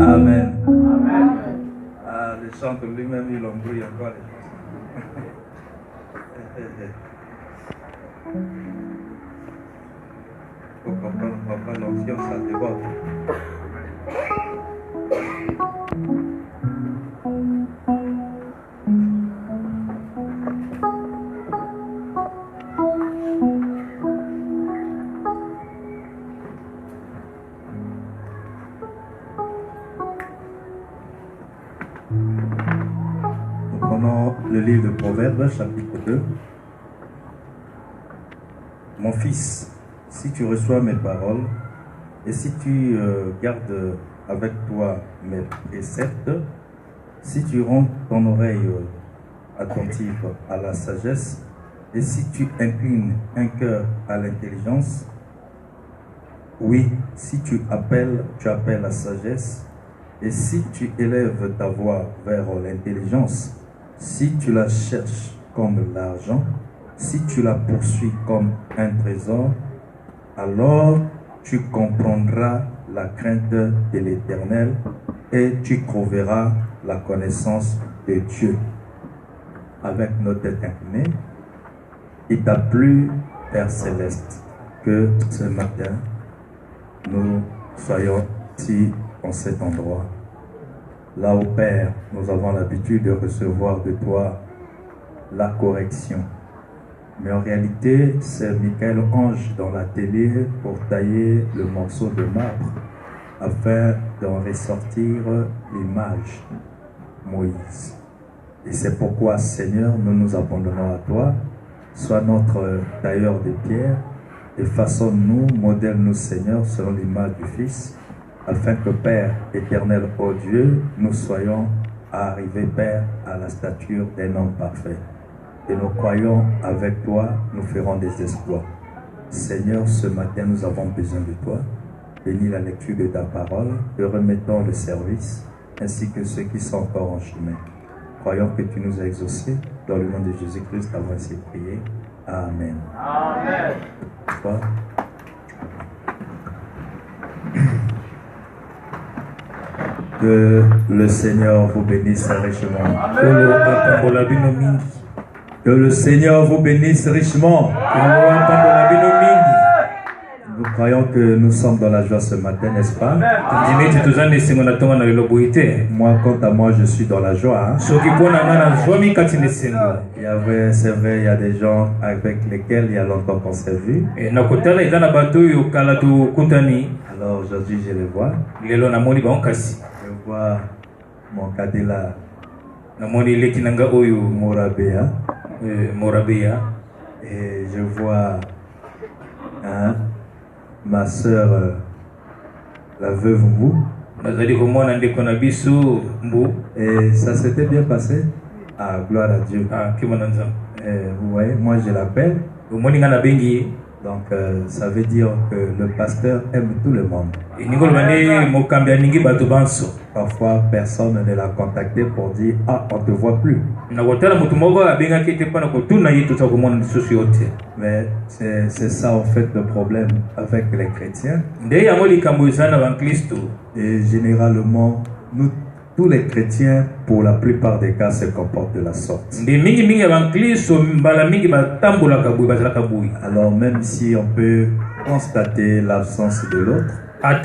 Amen. Ah, le chantre lui-même, il embrouille encore les gens. Faut comprendre, papa, l'onction, ça déborde. Le livre de Proverbes, chapitre 2. Mon fils, si tu reçois mes paroles et si tu gardes avec toi mes préceptes, si tu rends ton oreille attentive à la sagesse et si tu inclines un cœur à l'intelligence, oui, si tu appelles la sagesse et si tu élèves ta voix vers l'intelligence, si tu la cherches comme l'argent, si tu la poursuis comme un trésor, alors tu comprendras la crainte de l'Éternel et tu trouveras la connaissance de Dieu. Avec nos têtes inclinées, il t'a plu, Père Céleste, que ce matin, nous soyons ici en cet endroit. Là où, Père, nous avons l'habitude de recevoir de toi la correction. Mais en réalité, c'est Michel-Ange dans l'atelier pour tailler le morceau de marbre afin d'en ressortir l'image, Moïse. Et c'est pourquoi, Seigneur, nous nous abandonnons à toi. Sois notre tailleur de pierre et façonne-nous, modèle-nous, Seigneur, selon l'image du Fils, afin que, Père éternel, ô Dieu, nous soyons arrivés, Père, à la stature d'un homme parfait. Et nous croyons avec toi, nous ferons des exploits. Seigneur, ce matin, nous avons besoin de toi. Bénis la lecture de ta parole, te remettons le service, ainsi que ceux qui sont encore en chemin. Croyons que tu nous as exaucés. Dans le nom de Jésus-Christ, avons ainsi prié. Amen. Amen. Toi. Que le Seigneur vous bénisse richement. Que le Seigneur vous bénisse richement. Nous croyons que nous sommes dans la joie ce matin, n'est-ce pas? Moi, quant à moi, je suis dans la joie. Hein? C'est vrai, il y a des gens avec lesquels il y a longtemps qu'on s'est vu. Alors aujourd'hui, je les vois. Je vois mon cadet là, Morabea. Et je vois ma soeur, la veuve Mbou. Et ça s'était bien passé. Ah, gloire à Dieu. Vous voyez, moi je l'appelle. Donc ça veut dire que le pasteur aime tout le monde. Parfois personne ne l'a contacté pour dire ah, on ne te voit plus. Mais c'est ça en fait le problème avec les chrétiens. Et généralement tous les chrétiens, pour la plupart des cas, se comportent de la sorte. Alors même si on peut constater l'absence de l'autre, il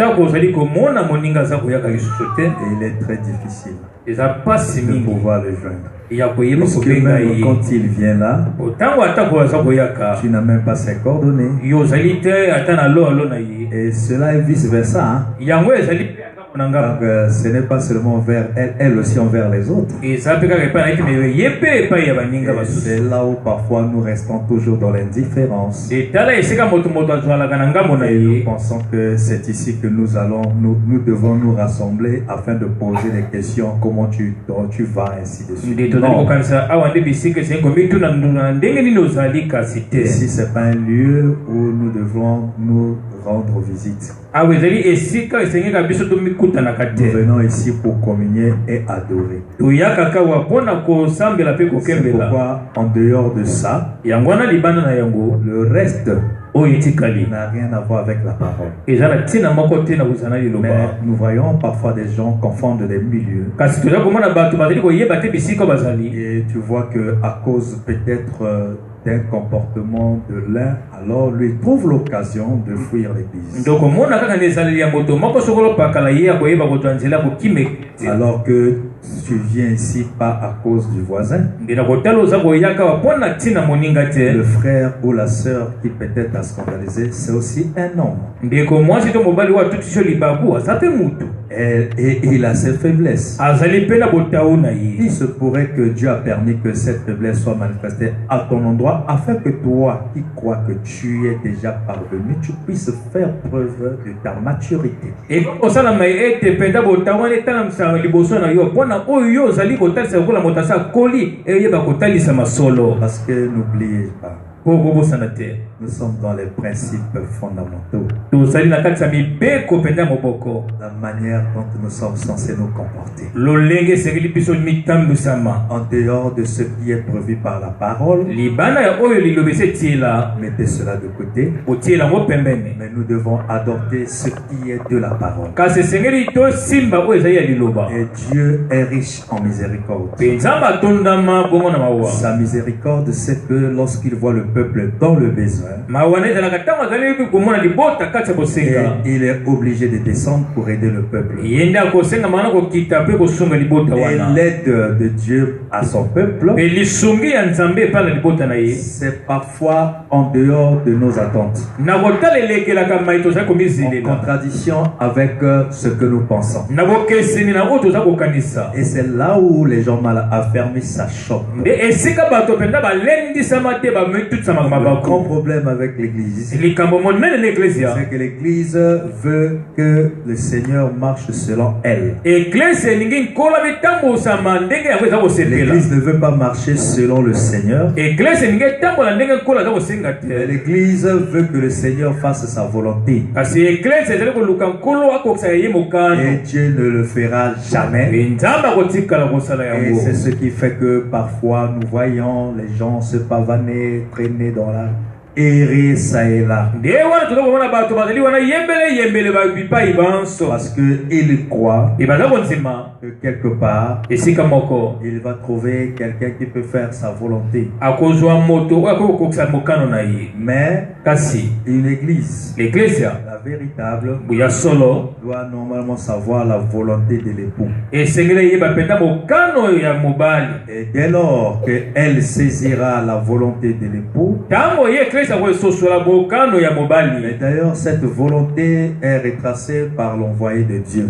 est très difficile de pouvoir le joindre. Puisque même quand il vient là, tu n'as même pas ses coordonnées. Et cela est vice versa. Hein? Donc ce n'est pas seulement envers elle aussi envers les autres. Et c'est là où parfois nous restons toujours dans l'indifférence. Et nous pensons que c'est ici que nous devons nous rassembler afin de poser des questions, comment tu vas, ainsi de suite. Non. Ici c'est pas un lieu où nous devons nous rendre visite. Nous venons ici pour communier et adorer. C'est pourquoi, en dehors de ça, le reste n'a rien à voir avec la parole. Mais nous voyons parfois des gens confondent les milieux. Et tu vois qu'à cause peut-être d'un comportement de l'un, alors lui trouve l'occasion de fuir l'église. Alors que tu viens ici pas à cause du voisin, le frère ou la sœur qui peut-être a scandalisé, c'est aussi un homme. Et il a ses faiblesses. Il se pourrait que Dieu a permis que cette faiblesse soit manifestée à ton endroit afin que toi qui crois que tu es déjà parvenu, tu puisses faire preuve de ta maturité. Parce que n'oubliez pas, nous sommes dans les principes fondamentaux. La manière dont nous sommes censés nous comporter. En dehors de ce qui est prévu par la parole, mettez cela de côté. Mais nous devons adopter ce qui est de la parole. Et Dieu est riche en miséricorde. Sa miséricorde, c'est que lorsqu'il voit le peuple dans le besoin, il est obligé de descendre pour aider le peuple. Et l'aide de Dieu à son peuple, c'est parfois en dehors de nos attentes, en contradiction avec ce que nous pensons. Et c'est là où les gens mal affermis s'achoppent. Le grand problème avec l'église, c'est que l'église veut que le Seigneur marche selon elle. L'église ne veut pas marcher selon le Seigneur. L'église veut que le Seigneur fasse sa volonté. Et Dieu ne le fera jamais. Et c'est ce qui fait que parfois nous voyons les gens se pavaner, traîner dans la errer ça et là. Parce qu'il croit que quelque part, il va trouver quelqu'un qui peut faire sa volonté. Mais une église, la véritable, doit normalement savoir la volonté de l'époux. Et dès lors qu'elle saisira la volonté de l'époux, mais d'ailleurs, cette volonté est retracée par l'envoyé de Dieu.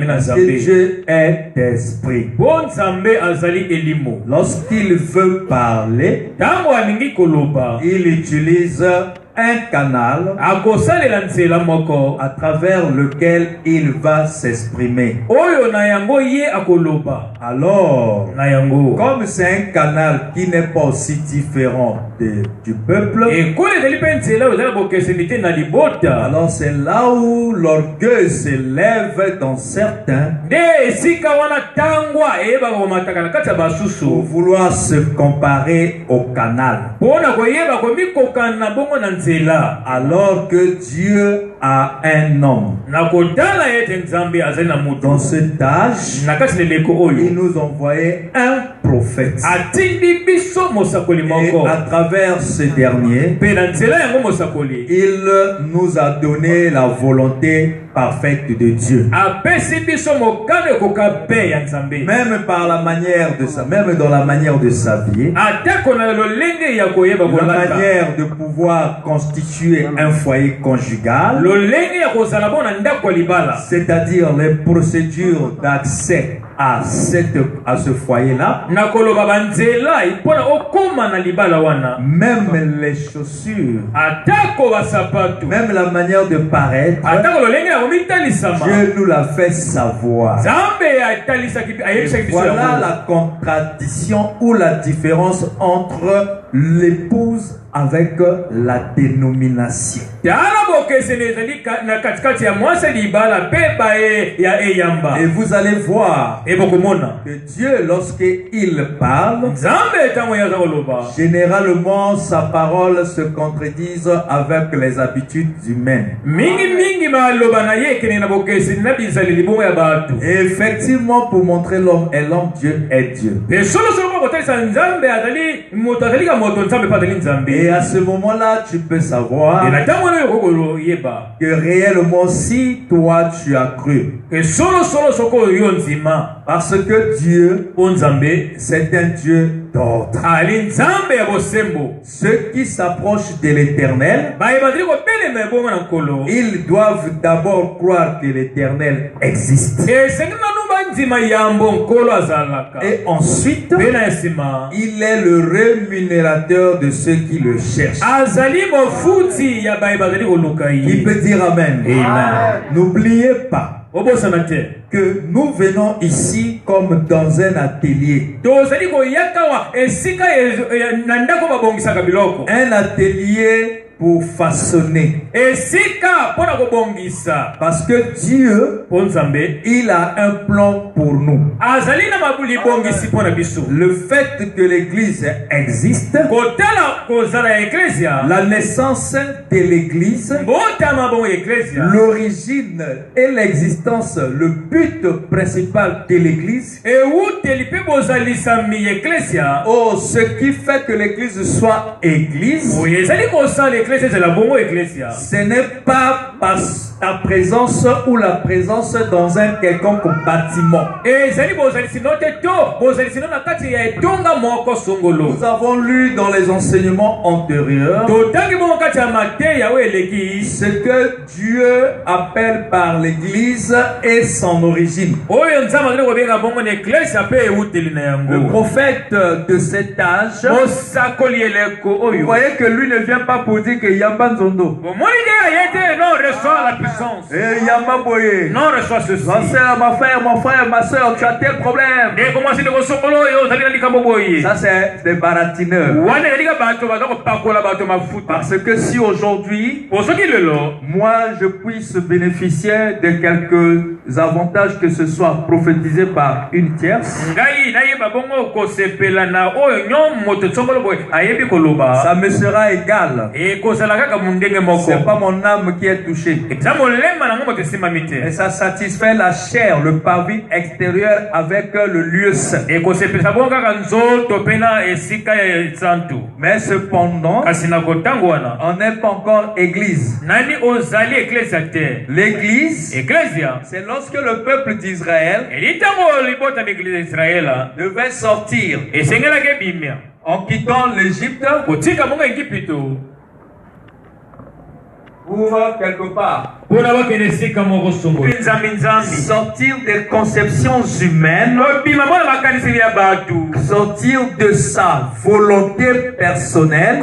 Parce que Dieu est esprit. Lorsqu'il veut parler, il utilise un canal à travers lequel il va s'exprimer. Alors, comme c'est un canal qui n'est pas aussi différent du peuple, alors c'est là où l'orgueil s'élève dans certains pour vouloir se comparer au canal. Alors que Dieu a un homme. Dans cet âge, il nous envoyait un prophète. Et à travers ce dernier, il nous a donné la volonté parfaite de Dieu. Même par la manière de sa, même dans la manière de s'habiller, la manière de pouvoir constituer un foyer conjugal, c'est-à-dire les procédures d'accès à ce foyer-là, même les chaussures, même la manière de paraître, Dieu nous l'a fait savoir. Et voilà la contradiction ou la différence entre l'épouse avec la dénomination. Et vous allez voir que Dieu, lorsqu'il parle, généralement sa parole se contredise avec les habitudes humaines. Et effectivement, pour montrer l'homme est l'homme, Dieu est Dieu. Et à ce moment-là, tu peux savoir que réellement, si toi tu as cru, parce que Dieu, c'est un Dieu d'ordre. Ceux qui s'approchent de l'Éternel, ils doivent d'abord croire que l'Éternel existe. Et ensuite, il est le rémunérateur de ceux qui le cherchent. Il peut dire Amen. Amen. N'oubliez pas que nous venons ici comme dans un atelier. Un atelier pour façonner. Parce que Dieu, il a un plan pour nous. Le fait que l'Église existe, la naissance de l'Église, l'origine et l'existence, le but principal de l'Église, ce qui fait que l'Église soit Église, ce n'est pas par ta présence ou la présence dans un quelconque bâtiment. Nous avons lu dans les enseignements antérieurs ce que Dieu appelle par l'Église et son origine. Le prophète de cet âge, vous voyez que lui ne vient pas pour dire que Yamba Nzondo. Non, reçoit la puissance. Non, reçoit ceci. Ma soeur, ma frère, mon frère, ma soeur, tu as tel problème. Ça, c'est des baratineurs. Parce que si aujourd'hui, moi, je puisse bénéficier de quelques avantages, que ce soit prophétisé par une tierce, ça me sera égal. C'est pas mon âme qui est touchée. Et ça satisfait la chair, le parvis extérieur avec le lieu saint. Mais cependant, on n'est pas encore église. L'église, c'est lorsque le peuple d'Israël devait sortir en quittant l'Égypte pour quelque part sortir des conceptions humaines, sortir de sa volonté personnelle,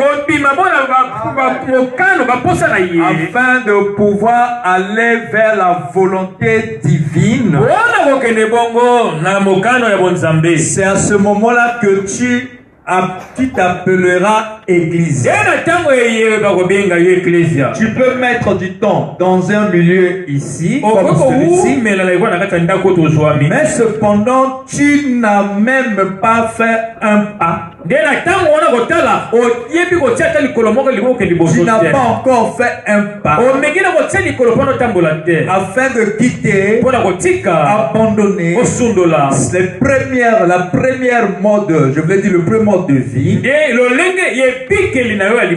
afin de pouvoir aller vers la volonté divine. C'est à ce moment-là que tu t'appelleras Église. Tu peux mettre du temps dans un milieu ici, comme celui-ci, mais cependant, tu n'as même pas fait un pas. Tu n'as pas encore fait un pas afin de quitter, abandonner la première mode, je veux dire le premier mode de vie,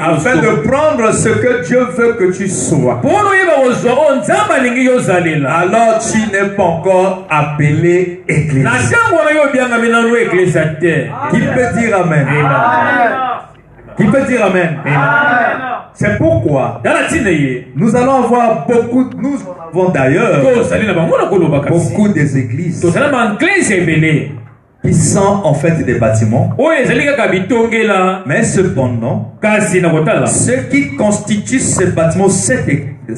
afin de prendre ce que Dieu veut que tu sois. Alors tu n'es pas encore appelé Église. Qui peut dire Amen? Qui peut dire Amen? C'est pourquoi nous allons avoir nous avons d'ailleurs beaucoup des églises. qui sont en fait des bâtiments. Mais cependant, ce qui constitue ces bâtiments, ne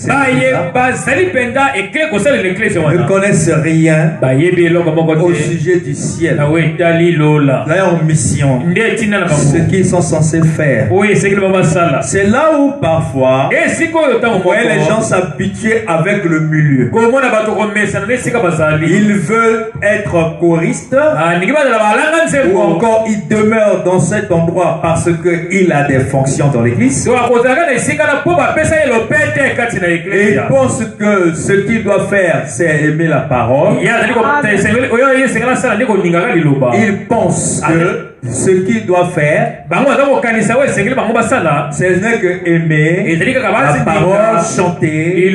connaissent rien au sujet du ciel, leur mission, ce qu'ils sont censés faire. C'est là où parfois les gens s'habituent avec le milieu. Ils veulent être choristes, ou encore ils demeurent dans cet endroit parce qu'il a des fonctions dans l'église. Et ils pensent que ce qu'ils doivent faire, c'est aimer la parole. Ils pensent que ce qu'ils doivent faire, ce n'est que aimer la parole, chanter et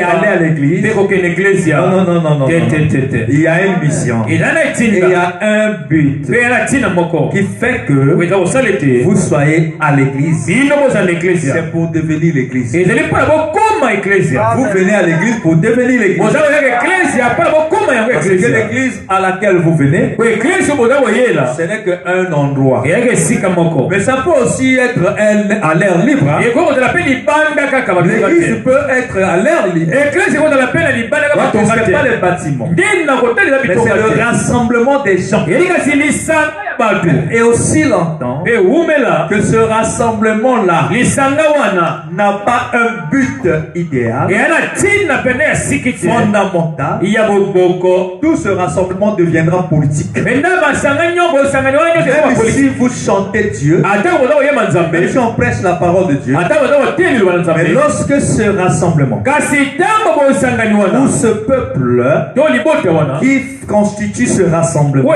aller à l'église. Non. Il y a une mission. Il y a un but qui fait que vous soyez à l'église. C'est pour devenir l'église. Vous venez à l'église pour devenir l'église. Parce que l'église à laquelle vous venez, ce n'est qu'un endroit. Mais ça peut aussi être à l'air libre. L'église peut être à l'air libre. Ce n'est pas les bâtiments, mais c'est le rassemblement des gens. Et aussi longtemps que ce rassemblement-là n'a pas un but idéal, fondamental, tout ce rassemblement deviendra politique. Même si vous chantez Dieu, même si on prêche la parole de Dieu, mais lorsque ce rassemblement ou ce peuple qui constitue ce rassemblement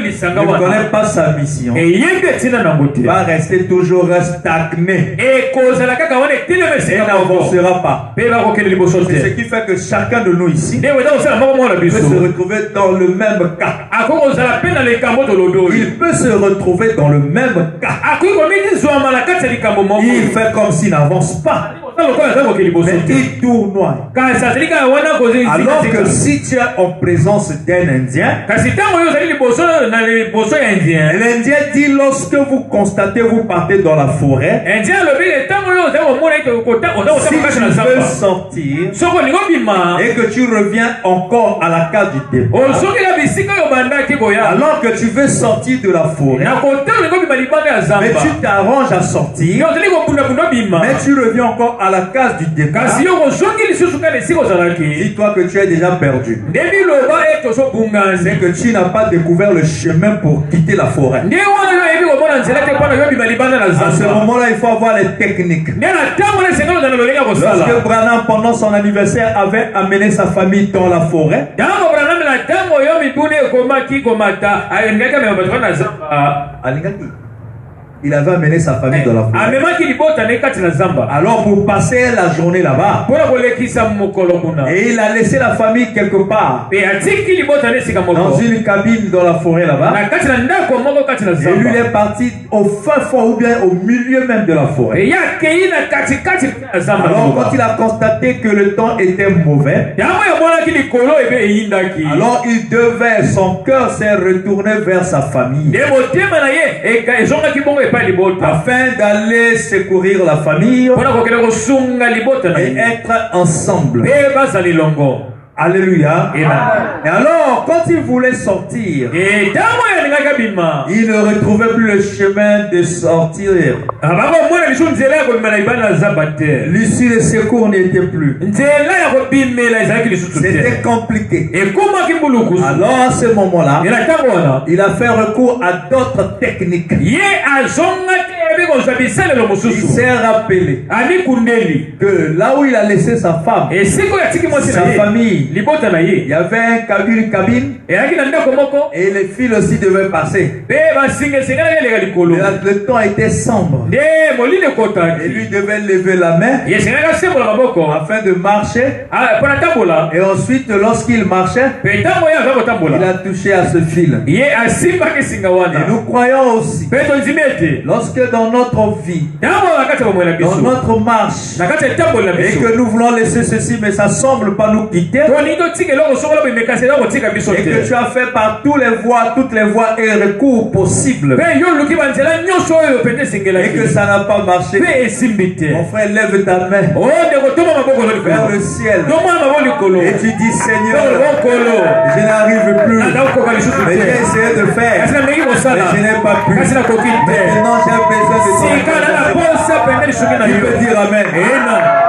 ne connaît pas sa mission, va rester toujours stagné et n'avancera pas. C'est ce qui fait que chacun de nous ici peut se retrouver dans le même cas. Il peut se retrouver dans le même cas. Il fait comme s'il n'avance pas, mais il tournoie. Alors que si tu es en présence d'un Indien, l'Indien dit lorsque vous constatez, vous partez dans la forêt, si tu veux sortir et que tu reviens encore à la case du départ, alors que tu veux sortir de la forêt, mais tu t'arranges à sortir, mais tu reviens encore à la case du départ, dis-toi que tu es déjà perdu. C'est que tu n'as pas découvert le chemin pour quitter la forêt. À ce moment-là, il faut avoir les techniques. Lorsque Branham, pendant son anniversaire, avait amené sa famille dans la forêt, il avait amené sa famille dans la forêt. Alors pour passer la journée là-bas, et il a laissé la famille quelque part dans une cabine dans la forêt là-bas, et lui il est parti au fin fond ou bien au milieu même de la forêt. Alors quand il a constaté que le temps était mauvais, alors il devait, son cœur s'est retourné vers sa famille afin d'aller secourir la famille et être ensemble. Alléluia. Et alors, quand il voulait sortir, il ne retrouvait plus le chemin de sortir. L'issue de secours n'était plus. C'était compliqué. Alors, à ce moment-là, il a fait recours à d'autres techniques. Il s'est rappelé que là où il a laissé sa femme, sa famille, il y avait une cabine et les fils aussi devaient passer. Le temps était sombre et lui devait lever la main afin de marcher. Et ensuite, lorsqu'il marchait, il a touché à ce fil. Et nous croyons aussi, lorsque dans notre vie, dans notre marche, et que nous voulons laisser ceci, mais ça semble pas nous quitter, et que que tu as fait par toutes les voies et recours possibles. Et que ça n'a pas marché. Mon frère, lève ta main vers le ciel. Et tu dis, Seigneur, je n'arrive plus. Mais j'ai essayé de faire. Mais je n'ai pas pu. Maintenant, j'ai besoin de toi. Tu peux dire Amen.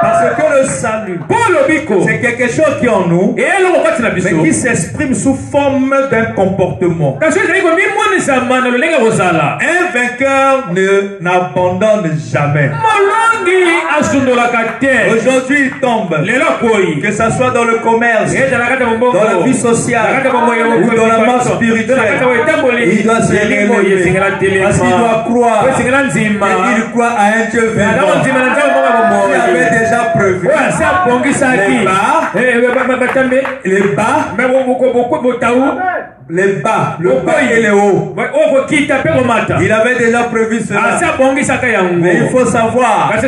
Parce que le salut, c'est quelque chose qui est en nous, mais qui s'exprime sous forme d'un comportement. Un vainqueur n'abandonne jamais. Aujourd'hui, il tombe. Que ce soit dans le commerce, dans la vie sociale, ou dans la marche spirituelle, il doit se relever. Parce qu'il doit croire. Et il croit à un Dieu vivant. Il avait déjà prévu les bas, le bas et le haut. Il avait déjà prévu cela. Mais il faut savoir que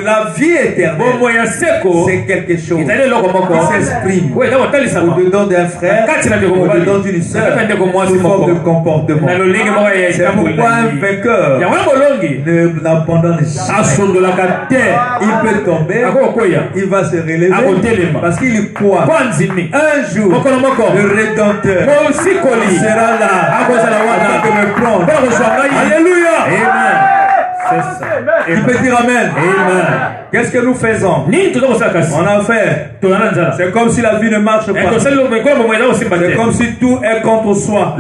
la vie éternelle, c'est quelque chose qui s'exprime au-dedans d'un frère, au-dedans d'une sœur, sous forme de comportement. C'est pourquoi un vainqueur n'abandonne jamais. Il peut tomber, il va se relever parce qu'il croit. Un jour, le Rédempteur sera là afin de me prendre. Alléluia. Amen. C'est ça. Tu peux dire Amen. Amen. Qu'est-ce que nous faisons? On a fait. C'est comme si la vie ne marche pas. C'est comme si tout est contre soi.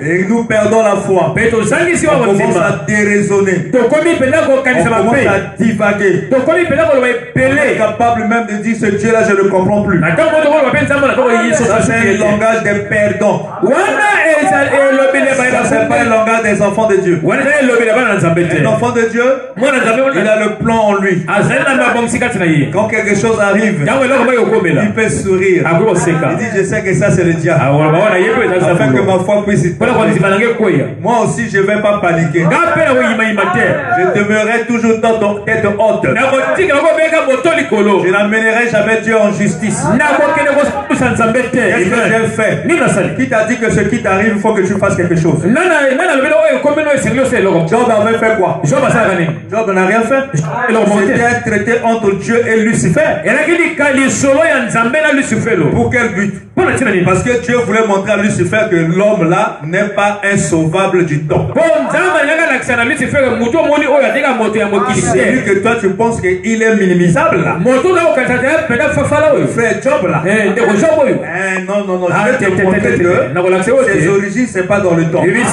Et nous perdons la foi. On commence à déraisonner. On commence à divaguer. On est capable même de dire ce Dieu-là, je ne comprends plus. Ça, c'est un langage des perdants. Ça, c'est pas un langage des enfants de Dieu. Un enfant de Dieu, il a le plan en lui. Quand quelque chose arrive, il peut sourire. Il dit, je sais que ça c'est le diable. Afin que ma foi puisse moi aussi je ne vais pas paniquer. Je demeurerai toujours dans ton tête haute. Je n'amènerai jamais Dieu en justice. Qu'est-ce que j'ai fait? Qui t'a dit que ce qui t'arrive, il faut que tu fasses quelque chose? Job avait fait quoi? Job n'a rien fait. C'était un traité entre Dieu et Lucifer. Pour quel but? Parce que Dieu voulait montrer à Lucifer que l'homme là n'est pas insauvable du temps. C'est lui que toi tu penses qu'il est minimisable là. Frère Job là. Non, je vais te montrer que ses origines c'est pas dans le temps. Parce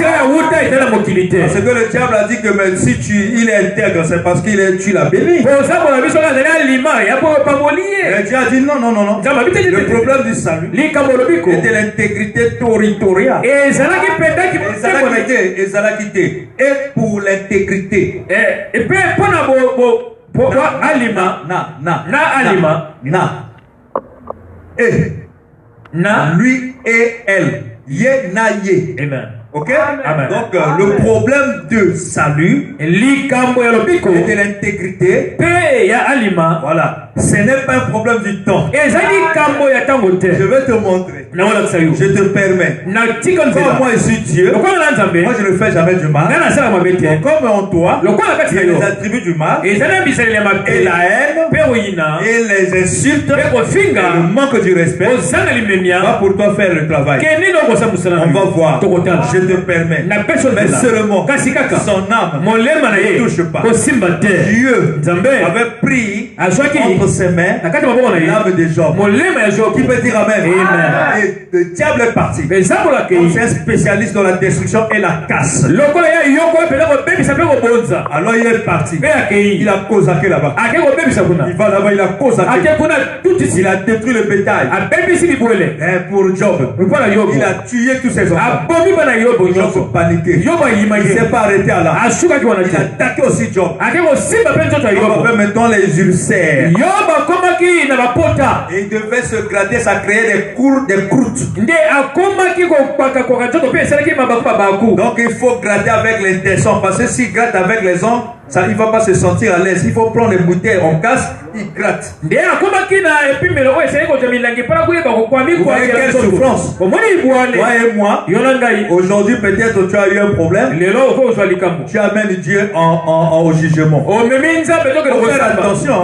que le diable a dit que même si il est intègre, c'est parce qu'il tu l'as béni. Le Dieu a dit non. Le problème du salut était l'intégrité territoriale. Et pour l'intégrité. Lui et elle. Amen. Ok? Amen. Donc le problème de salut et de l'intégrité, voilà, ce n'est pas un problème du temps. Je vais te montrer. Je te permets. Comme moi je suis Dieu, moi je ne fais jamais du mal. Comme en toi, il y a les attributs du mal et la haine et les insultes et le manque du respect va pour toi faire le travail. On va voir. Je te permets. Mais seulement son âme ne touche pas. Dieu avait pris entre ses mains l'âme de Job. Qui peut dire Amen? Et le diable est parti. C'est un spécialiste dans la destruction et la casse. Alors il est parti. Il a causé là-bas. Il va là-bas, il a causé. Il a détruit le bétail. Pour Job, il a tué tous ses enfants. Job paniqué. Il ne s'est pas arrêté à là. Il a attaqué aussi Job. Job avait maintenant les ulcères. Et il devait se gratter, ça créait des croûtes. Donc il faut gratter avec l'intestin. Parce que s'il gratte avec les ongles, Ça, il ne va pas se sentir à l'aise. Il faut prendre les bouteilles, on casse, il gratte. Vous voyez quelle souffrance. Toi et moi, aujourd'hui peut-être tu as eu un problème. Tu amènes Dieu au jugement. Faites attention.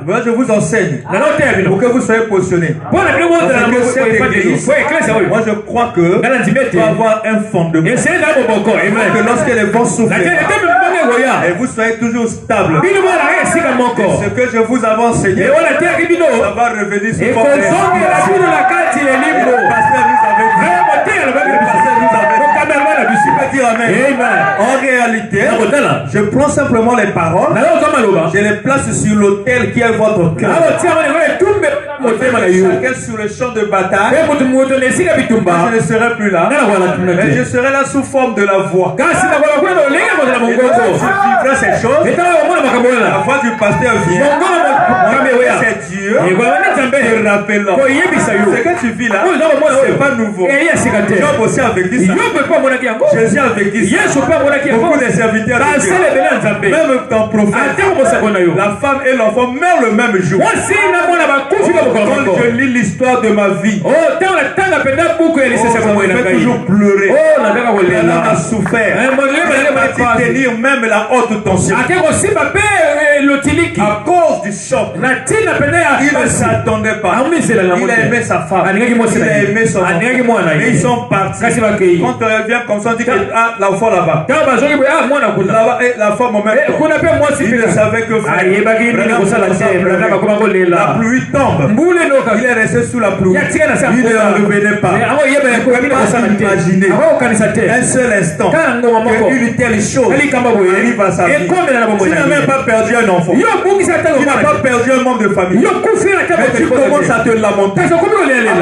Moi, je vous enseigne pour que vous soyez positionnés. Moi je crois que tu vas avoir un fondement. Que lorsque les vents soufflent, et vous soyez toujours stable. Ce que je vous avais enseigné, ça va revenir sur votre respiration. En réalité, je prends simplement les paroles, je les place sur l'autel qui est votre cœur. Chacun sur le champ de bataille. Je ne serai plus là, mais je serai là sous forme de la voix. Je vivrai ces choses. La voix du pasteur vient. C'est Dieu. Je rappelle. Ce que tu vis là, c'est pas nouveau. Job aussi a vécu ça. Jésus a vécu ça. Beaucoup de serviteurs de Dieu. Même ton prophète, la femme et l'enfant meurent le même jour. Quand je lis l'histoire de ma vie, on fait toujours pleurer. Elle a souffert. Elle a tenir même la haute tension. À cause du choc, il ne s'attendait pas. Il a aimé sa femme. Il a aimé son enfant. Et ils sont partis. Quand on revient comme ça, on dit que l'enfant là-bas. Là-bas, et la femme au même temps. Il ne savait que faire. La pluie tombe. Il est resté sous la pluie. Il ne revenait pas. Il ne pouvait pas imaginer un seul instant qu'une telle chose arrive à sa vie. Tu n'as même pas perdu un enfant. Tu n'as pas perdu un membre de famille. Mais tu commences à te lamenter à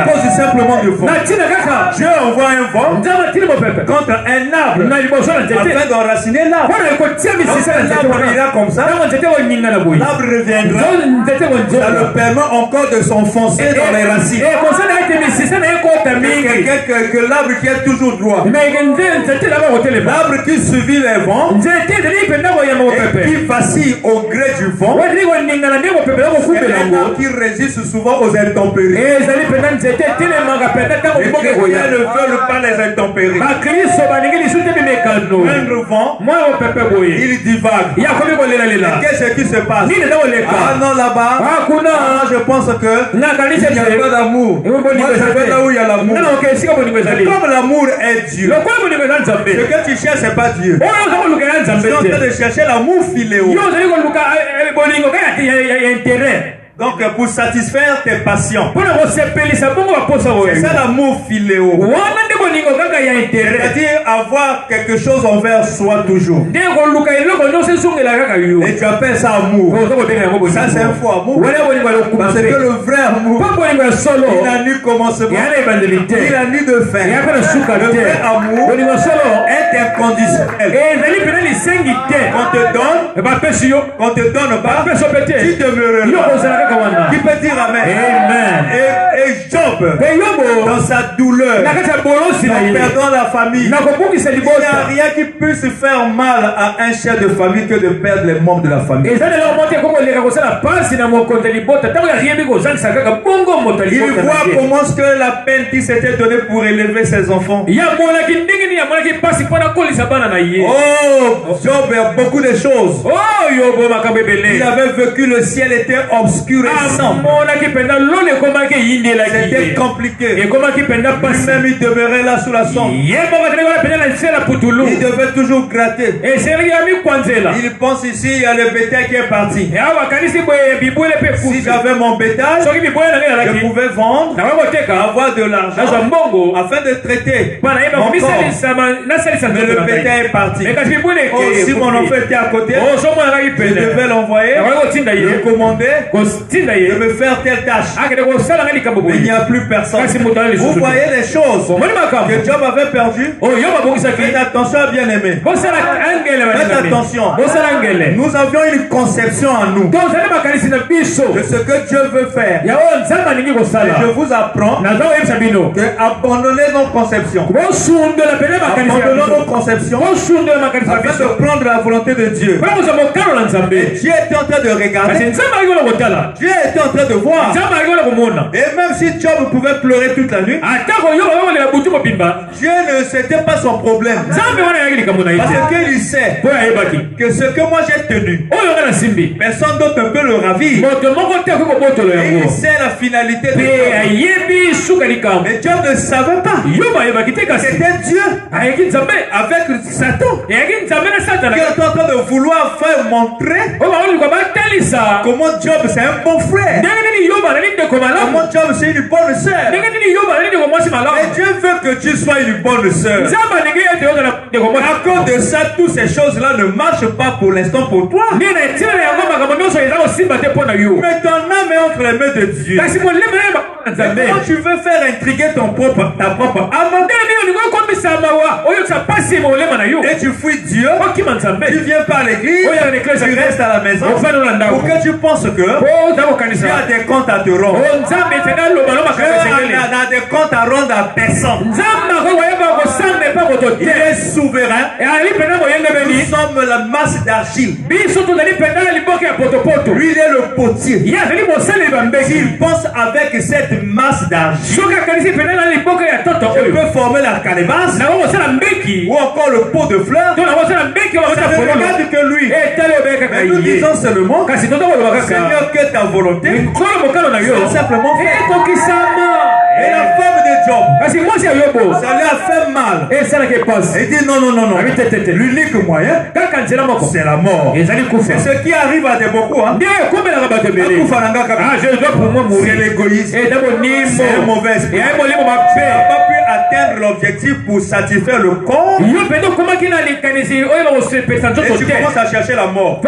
cause simplement du vent. Dieu envoie un vent contre un arbre afin d'enraciner l'arbre. L'arbre ira comme ça. L'arbre reviendra. Ça le permet encore de s'enfoncer dans les racines. Que l'arbre qui est toujours droit. L'arbre qui suivit les vents et qui vacille au gré du vent. Qui résiste souvent aux intempéries. Et ne veulent pas les intempéries. Moindre vent, il divague. Qu'est-ce qui se passe? Ah non, là-bas, je pense que il n'y a pas d'amour. Moi, je vais là où il y a l'amour. Comme l'amour est Dieu, ce que tu cherches, ce n'est pas Dieu. Tu es en train de chercher l'amour filéo. Donc, pour satisfaire tes passions. C'est ça l'amour filéo. C'est-à-dire avoir quelque chose envers soi toujours. Et tu appelles ça amour. Ça, c'est un faux amour. Parce que le vrai amour, il n'a ni commencement, il n'a ni de fin. Le vrai amour est inconditionnel. Quand te donne pas, tu demeureras. Qui peut dire amen? Et Job, dans sa douleur, en perdant la famille, il n'y a rien qui puisse faire mal à un chef de famille que de perdre les membres de la famille. Il voit comment ce que la peine qui s'était donnée pour élever ses enfants. Oh, Job a beaucoup de choses. Il avait vécu, le ciel était obscur et sombre. C'était compliqué. Lui-même, il demeurait là sous la sombre. Il devait toujours gratter. Il pense ici, il y a le bétail qui est parti. Si j'avais mon bétail, je pouvais vendre, avoir de l'argent afin de traiter mon corps. Mais le bétail est parti. Oh, si mon enfant était à côté, je devais l'envoyer, le commander, de me faire telle tâche. Mais il n'y n'y a plus personne. Vous voyez les choses que Job avait perdues. Faites attention à bien-aimé. Faites attention. Nous avions une conception en nous de ce que Dieu veut faire. Et je vous apprends que abandonner nos conceptions. Abandonnons nos conceptions afin de prendre la volonté de Dieu. Et Dieu était en train de regarder. Dieu était en train de voir. Et même si Job pouvait pleurer toute la nuit, Dieu ne c'était pas son problème. Parce qu'il sait que ce que moi j'ai tenu, personne d'autre ne peut le ravir. Et il sait la finalité de Job. Mais Job ne savait pas. C'était Dieu avec Satan qui est en train de vouloir faire montrer comment Job c'est un bon frère. Comment Job c'est une bonne sœur. Et Dieu veut que tu sois une bonne sœur. À cause de ça, toutes ces choses-là ne marchent pas pour l'instant pour toi. Mais ton âme est entre les mains de Dieu. Quand tu veux faire intriguer ta propre âme, et tu fuis Dieu, tu viens par l'église, tu restes à la maison, pour que tu penses que tu as des comptes à te rendre. Tu as des comptes à rendre à personne. Il est souverain. Nous sommes la masse d'argile. Lui, il est le potier. S'il pense avec cette masse d'argile, je peux former la calebasse ou encore le pot de fleurs. Ça ne regarde que lui. Mais nous disons seulement, Seigneur, que ta volonté soit simplement faite. Et la femme de Job, ça lui a fait mal. Il dit non. L'unique moyen, c'est la mort. C'est ce qui arrive à des beaucoup. C'est l'égoïsme. C'est un mauvais esprit. Il n'a pas pu atteindre l'objectif pour satisfaire le corps. Et tu commences à chercher la mort.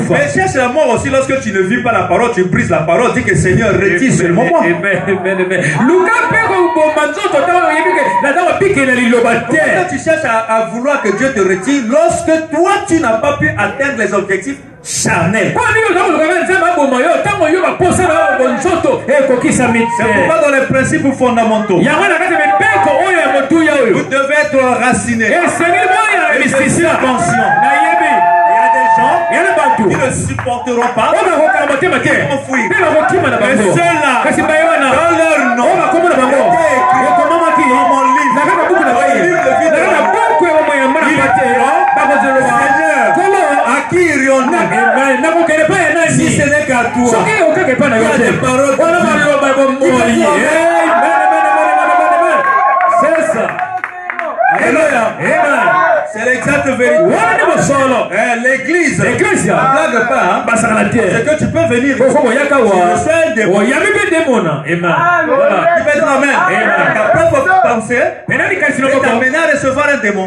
Mais cherche la mort aussi lorsque tu ne vis pas la parole, tu brises la parole, dis que Seigneur, retire seulement moi. Quand tu cherches à vouloir que Dieu te retire, lorsque toi tu n'as pas pu atteindre les objectifs charnels. C'est pourquoi dans les principes fondamentaux, vous devez être raciné. Et c'est conscient. Il y a des gens qui ne supporteront pas, qui vont fuir. Et ceux-là, dans leur nom, écrit dans mon livre, le livre de vie de la mort, Seigneur, à qui irions-nous si ce n'est qu'à toi? Il y a des paroles c'est ça. Alléluia. C'est l'exacte vérité. L'église, ne blague pas. C'est que tu peux venir. Tu reçois un démon. Tu peux dire amen. Ta propre pensée t'amène à recevoir un démon.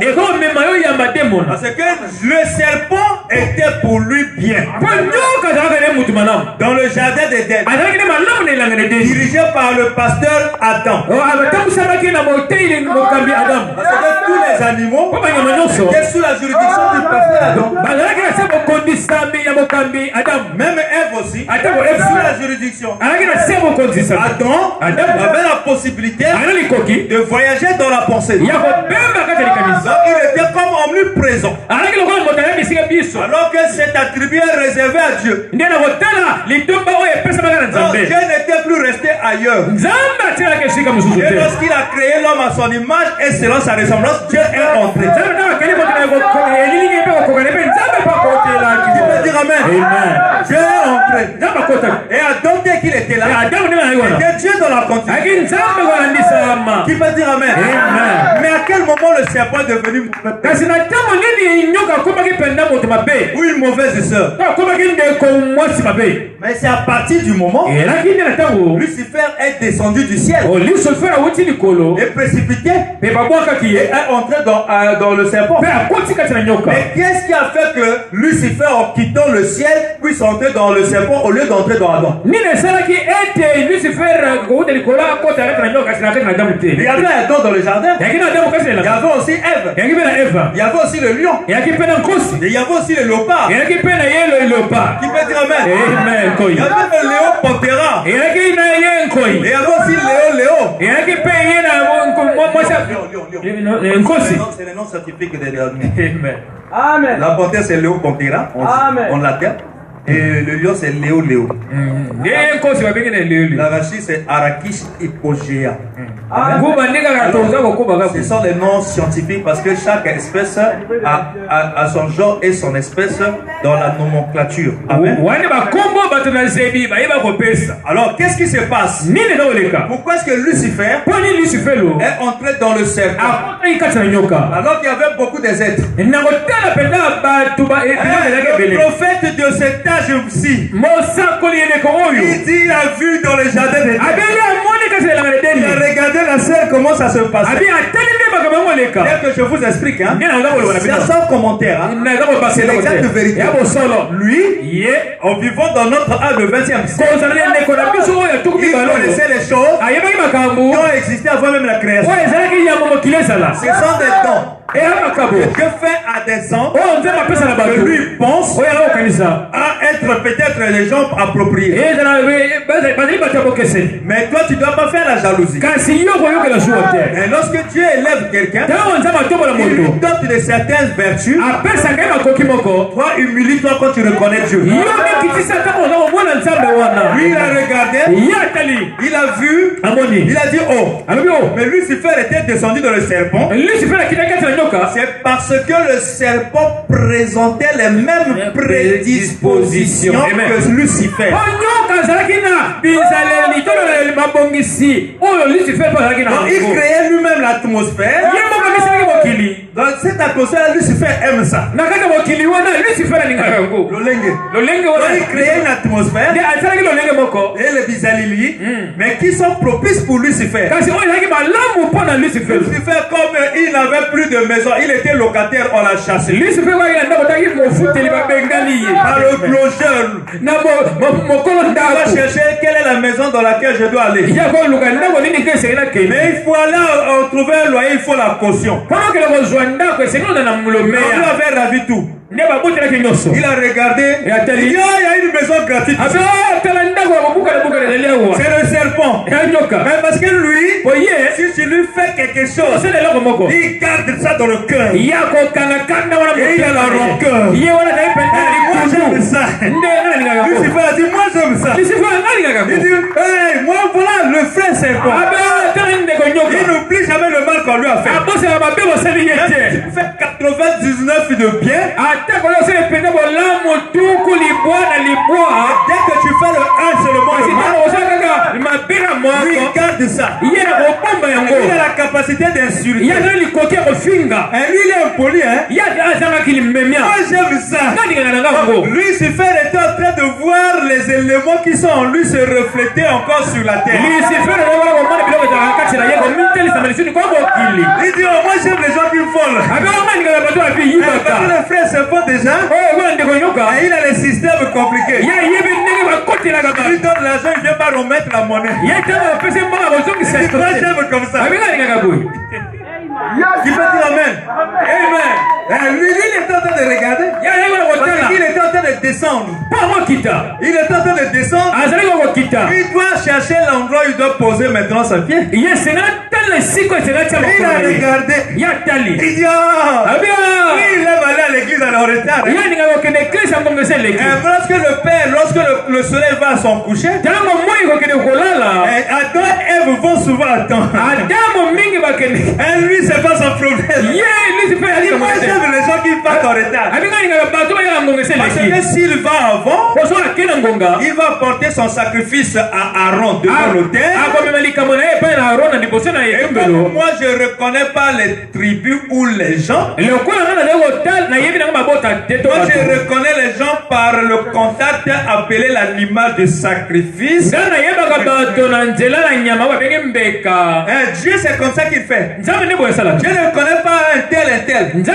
Parce que le serpent était pour lui bien. Dans le jardin d'Éden, dirigé par le pasteur Adam. Parce que tous les animaux étaient sous la juridiction du pasteur Adam. Même Ève aussi, sous la juridiction. Adam avait la possibilité de voyager dans la pensée. Donc il était comme omniprésent. Alors que cet attribut est réservé à Dieu. Donc Dieu n'était plus resté ailleurs. Et lorsqu'il a créé l'homme à son image et selon sa ressemblance, Dieu est entré. Tu peux dire amen. Dieu est entré. Et Adam, dès qu'il était là, était Dieu dans la continuité. Qui peut dire amen. Mais à quel moment le serpent est devenu ou une mauvaise sœur? Mais c'est à partir du moment où Lucifer est descendu du ciel et précipité et est entré dans le serpent. Mais qu'est-ce qui a fait que Lucifer, en quittant le ciel, puisse entrer d'entrer dans le serpent au lieu d'entrer dans Adam. Il y avait Adam dans le jardin. Il y avait aussi Ève. Il y avait aussi le lion. Et il y avait aussi le léopard. Qui peut dire amen? Il y avait le léo panthera. Et il y avait aussi Léo. C'est le nom scientifique des derniers. Amen. La panthère c'est Léo panthera en latin. Et le lion c'est Léo. La vache c'est Arachis hypogea. Ce sont des noms scientifiques parce que chaque espèce a son genre et son espèce dans la nomenclature. Amen. Alors qu'est-ce qui se passe? Pourquoi est-ce que Lucifer est entré dans le serpent alors qu'il y avait beaucoup des êtres? Le prophète de cet âge-ci, il dit il a vu dans le jardin de Dieu. Il a regardé la scène, comment ça se passe. Bien que je vous explique, c'est sans commentaire. C'est l'exacte vérité. Lui, en vivant dans notre âge de 20e siècle, il connaissait les choses qui ont existé avant même la création. Ce sont des dons. Et Dieu fait à des gens que lui pense à être peut-être les gens appropriés. Mais toi tu ne dois pas faire la jalousie. Et lorsque Dieu élève quelqu'un, il lui donne de certaines vertus. Toi humilie-toi quand tu reconnais Dieu. Lui il a regardé, il a vu, il a dit oh. Mais Lucifer était descendu dans le serpent. C'est parce que le serpent présentait les mêmes prédispositions que Lucifer. Il créait lui-même l'atmosphère. Dans cette atmosphère, Lucifer aime ça. Il créait une atmosphère et les bisalili, mais qui sont propices pour Lucifer. Lucifer, comme il n'avait plus de maison, il était locataire, on l'a chassé. Par le plongeur. Il va chercher quelle est la maison dans laquelle je dois aller. Mais il faut aller trouver un loyer, il faut la caution. Mais il avait ravi tout. Il a regardé, il a dit, il y a une maison gratuite. C'est le serpent. Mais parce que lui, si tu lui fais quelque chose, il garde ça dans le cœur. Et il a la rancœur. Moi j'aime ça. Lucifer a dit, moi j'aime ça. Il dit, hey, moi voilà le frère serpent. Il n'oublie jamais le mal qu'on lui a fait. Tu fais 99 de bien. Dès que tu fais le 1 seulement le mal, il garde ça. Il a la capacité d'insulter. Et lui il est impoli. Moi j'aime ça. Lucifer était en train de voir les éléments qui sont en lui se refléter encore sur la terre. Il dit oh, moi j'aime les gens qui volent. Le frère se voit déjà. Et il a les systèmes compliqués. Il lui donne l'argent, il ne vient pas remettre la monnaie. Moi j'aime comme ça. Qui peut dire amen? Amen. Lui, il était en train de regarder. Il était en train de descendre. Il est en train de descendre. Il doit chercher l'endroit où il doit poser maintenant sa pied. Il a regardé. Il dit oh, il va aller à l'église en retard. Et lorsque le soleil va à son coucher, Adam et Ève vont souvent attendre. Et lui, c'est pas son problème. Moi, j'aime les gens qui partent en retard. Parce que s'il va avant, il va porter son sacrifice à Aaron devant l'autel. Et comme moi, je ne reconnais pas les tribus ou les gens. Moi, je reconnais les gens par le contact appelé l'animal de sacrifice. Dieu, c'est comme ça qu'il fait. Dieu ne connaît pas un tel. Il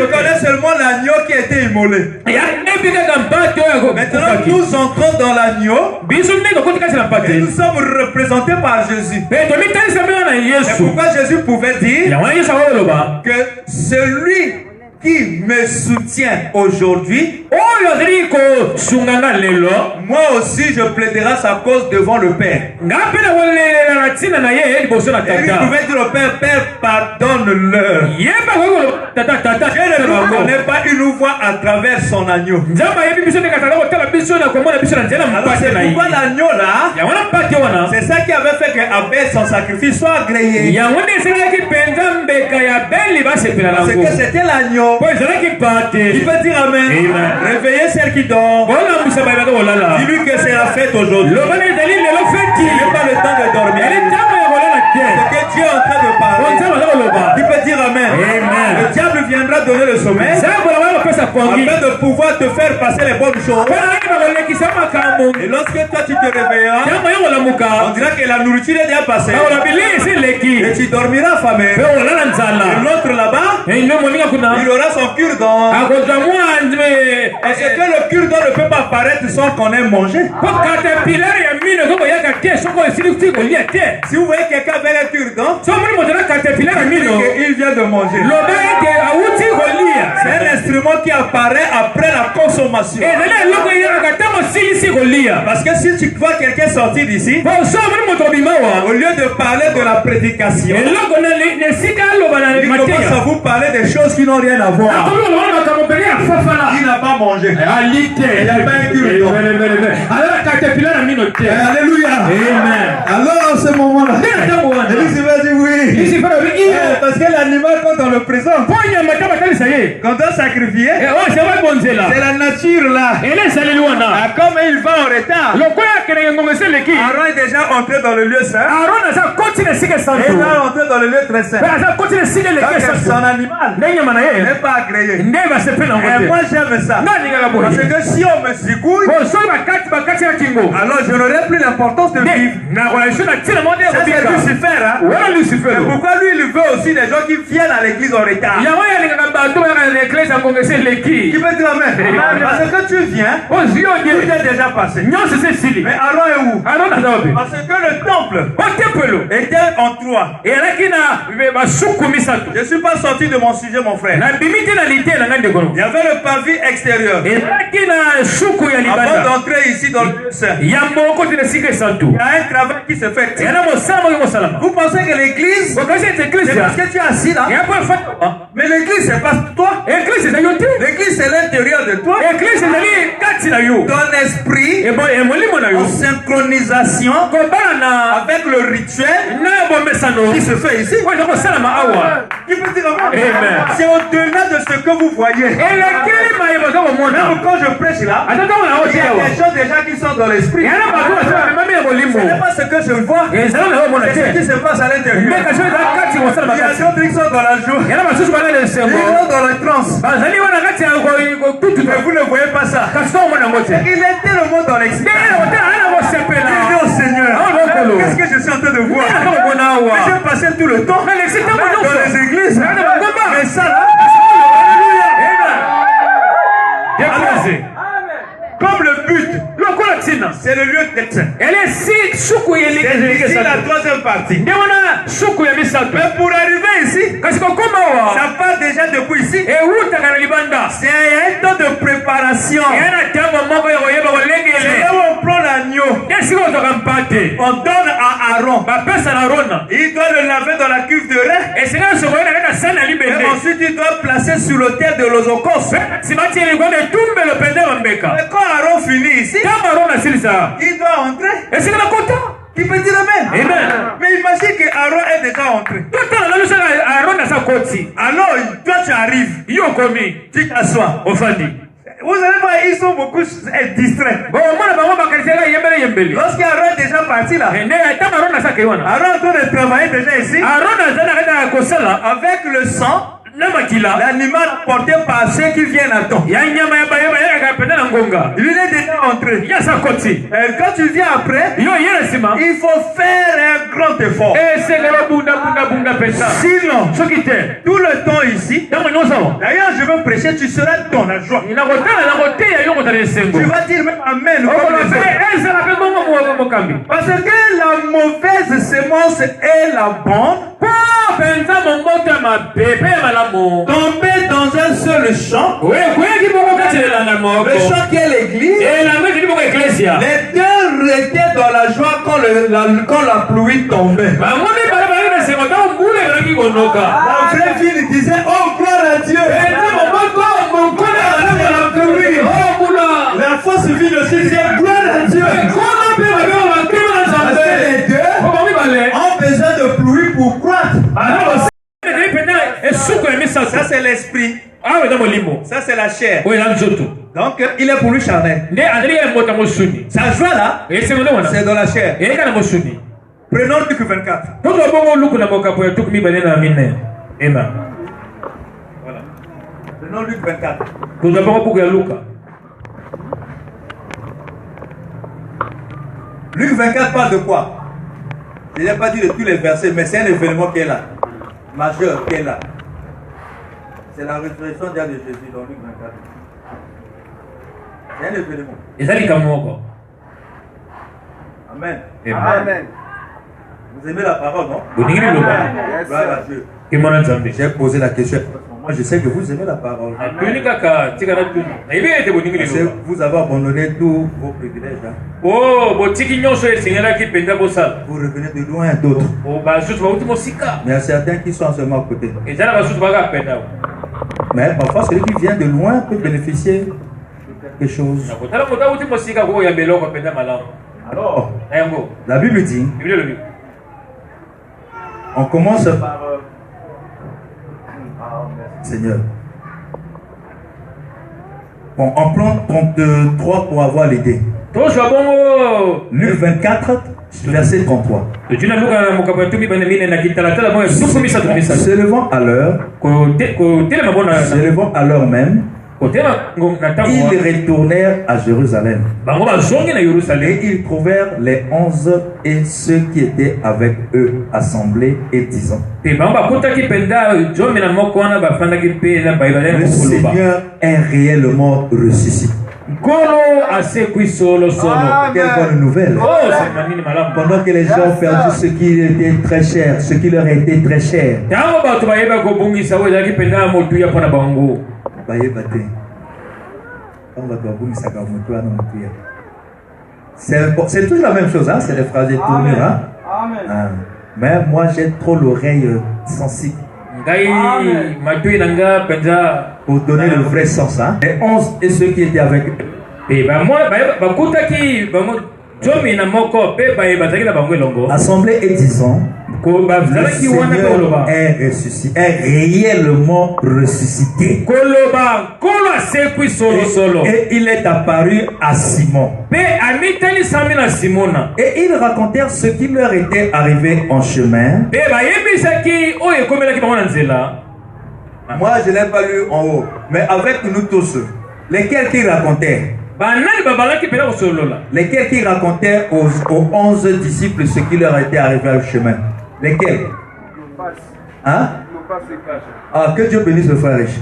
connaît seulement l'agneau qui a été immolé. Maintenant, nous entrons dans l'agneau. Et nous sommes représentés par Jésus. C'est pourquoi Jésus pouvait dire que celui qui me soutient aujourd'hui, moi aussi je plaiderai sa cause devant le Père. Et il pouvait dire au Père, Père, pardonne-leur. Dieu ne reconnaît pas une voix à travers son agneau. Alors c'est pourquoi l'agneau là, c'est ça qui avait fait que Abel, son sacrifice, soit agréé. Parce que c'était l'agneau. Il peut dire Amen. Réveillez celle qui dort. Dis-lui que c'est la fête aujourd'hui. Il n'est pas le temps de dormir. C'est que Dieu est en train de parler. Tu peux dire Amen. Le diable viendra donner le sommeil afin de pouvoir te faire passer les bonnes choses. Et lorsque toi tu te réveilleras, on dira que la nourriture est déjà passée. Et tu dormiras affamé. Et l'autre là-bas, il aura son cure-dent. Parce que le cure-dent ne peut pas apparaître sans qu'on ait mangé. Si vous voyez quelqu'un avec un cure-dent, il vient de manger. C'est un instrument qui apparaît après la consommation. Parce que si tu vois quelqu'un sortir d'ici, au lieu de parler de la prédication, il commence à vous parler des choses qui n'ont rien à voir. Il n'a pas mangé. Il n'a pas un cure-dent. Alléluia. Amen. Alors en ce moment-là, Élie va dire oui. Parce que l'animal, quand on le présente, quand on sacrifie, c'est la nature là. Comme il va en retard, Aaron est déjà entré dans le lieu saint. Et il va entrer dans le lieu très saint. Donc son animal n'est pas agréé. Et moi j'aime ça. Parce que si on me secouille, alors je n'aurai plus l'importance de vivre. Ça c'est Lucifer. Mais pourquoi lui il veut aussi des gens qui viennent à l'église en retard? Qui peut dire Amen? Parce que tu viens, tout est déjà passé. Mais Aaron est où? Parce que le temple était en trois. Je ne suis pas sorti de mon sujet, mon frère. Il y avait le pavé extérieur. Avant d'entrer ici dans le lieu saint, il y a un travail qui se fait. Vous pensez que l'église, c'est parce que tu es assis là? Mais l'église, c'est pas toi. L'église, c'est l'intérieur de toi. Ton esprit, en synchronisation avec le rituel qui se fait ici. Qui peut dire Amen? C'est au-delà de ce que vous voyez. Même quand je prêche là, il y a des gens déjà qui sont dans l'esprit. Ce n'est pas ce que je vois, c'est ce qui se passe à l'intérieur. Il y a d'autres qui sont dans la joie, ils sont dans la transe. Mais vous ne voyez pas ça. Il est tellement dans l'excitation. Il dit au Seigneur, qu'est-ce que je suis en train de voir? J'ai passé tout le temps dans les églises. Mais ça là, comme le but, c'est le lieu d'être saint. C'est ici la troisième partie. Mais pour arriver ici, ça part déjà depuis ici. C'est un temps de préparation. C'est là où on prend l'agneau. On donne à Aaron. Il doit le laver dans la cuve de raie. Et ensuite il doit placer sur l'autel de l'Holocauste. Mais quand Aaron finit ici, il doit entrer. Qui peut dire Amen? Mais imagine que Aaron est déjà entré. Alors, toi tu arrives. Tu t'assois. Vous allez voir, ils sont beaucoup distraits. Lorsqu'Aaron est déjà parti là, Aaron est en train de travailler déjà ici, avec le sang l'animal porté par ceux qui viennent à temps. il est déjà entré. Et quand tu viens après, il faut faire un grand effort. Sinon, tout le temps ici, d'ailleurs je veux prêcher, tu seras dans la joie. Tu vas dire même amen. Parce que la mauvaise sémence est la bonne. Tomber dans un seul champ. Le champ qui est l'église. Les deux étaient dans la joie quand la pluie tombait. La vraie ville disait oh gloire à Dieu. La fausse ville aussi disait gloire à Dieu. Les deux ont besoin de pluie pour croître. Ça c'est l'esprit. Ça c'est la chair. Donc il est pour lui charnel. Sa joie là, c'est dans la chair. Prenons Luc 24. Voilà. Prenons Luc 24. Luc 24 parle de quoi? Je n'ai pas dit de tous les versets, mais c'est un événement qui est là. Majeur qui est là. C'est la résurrection de Jésus dans Luc 24. C'est un événement. Amen. Amen. Vous aimez la parole, non? Gloire à Dieu. J'ai posé la question. Moi, je sais que vous aimez la parole. Parce que vous avez abandonné tous vos privilèges. Hein? Vous revenez de loin d'autres. Mais il y a certains qui sont seulement à côté. Mais parfois, celui qui vient de loin peut bénéficier de quelque chose. Alors, la Bible dit, on commence par Seigneur. Bon, on prend 33 pour avoir l'idée. Luc 24, verset 33. Se levant à l'heure même, ils retournèrent à Jérusalem. Et ils trouvèrent les 11 et ceux qui étaient avec eux assemblés et disant: Le Seigneur est réellement ressuscité. Quelle bonne nouvelle. Pendant que les gens ont perdu ce qui était très cher, ce qui leur était très cher, c'est toujours la même chose, hein? C'est des phrases de tournure. Hein? Mais moi j'ai trop l'oreille sensible pour donner le vrai sens. Hein? Les 11 et ceux qui étaient avec eux. Assemblée et disant: le Seigneur est ressuscité, est réellement ressuscité. Et il est apparu à Simon. Et ils racontèrent ce qui leur était arrivé en chemin. Moi je n'ai pas lu en haut, mais avec nous tous, lesquels qui racontaient? Lesquels qui racontaient aux 11 disciples ce qui leur était arrivé au chemin? Lesquels? Hein? Ah, que Dieu bénisse le frère riche.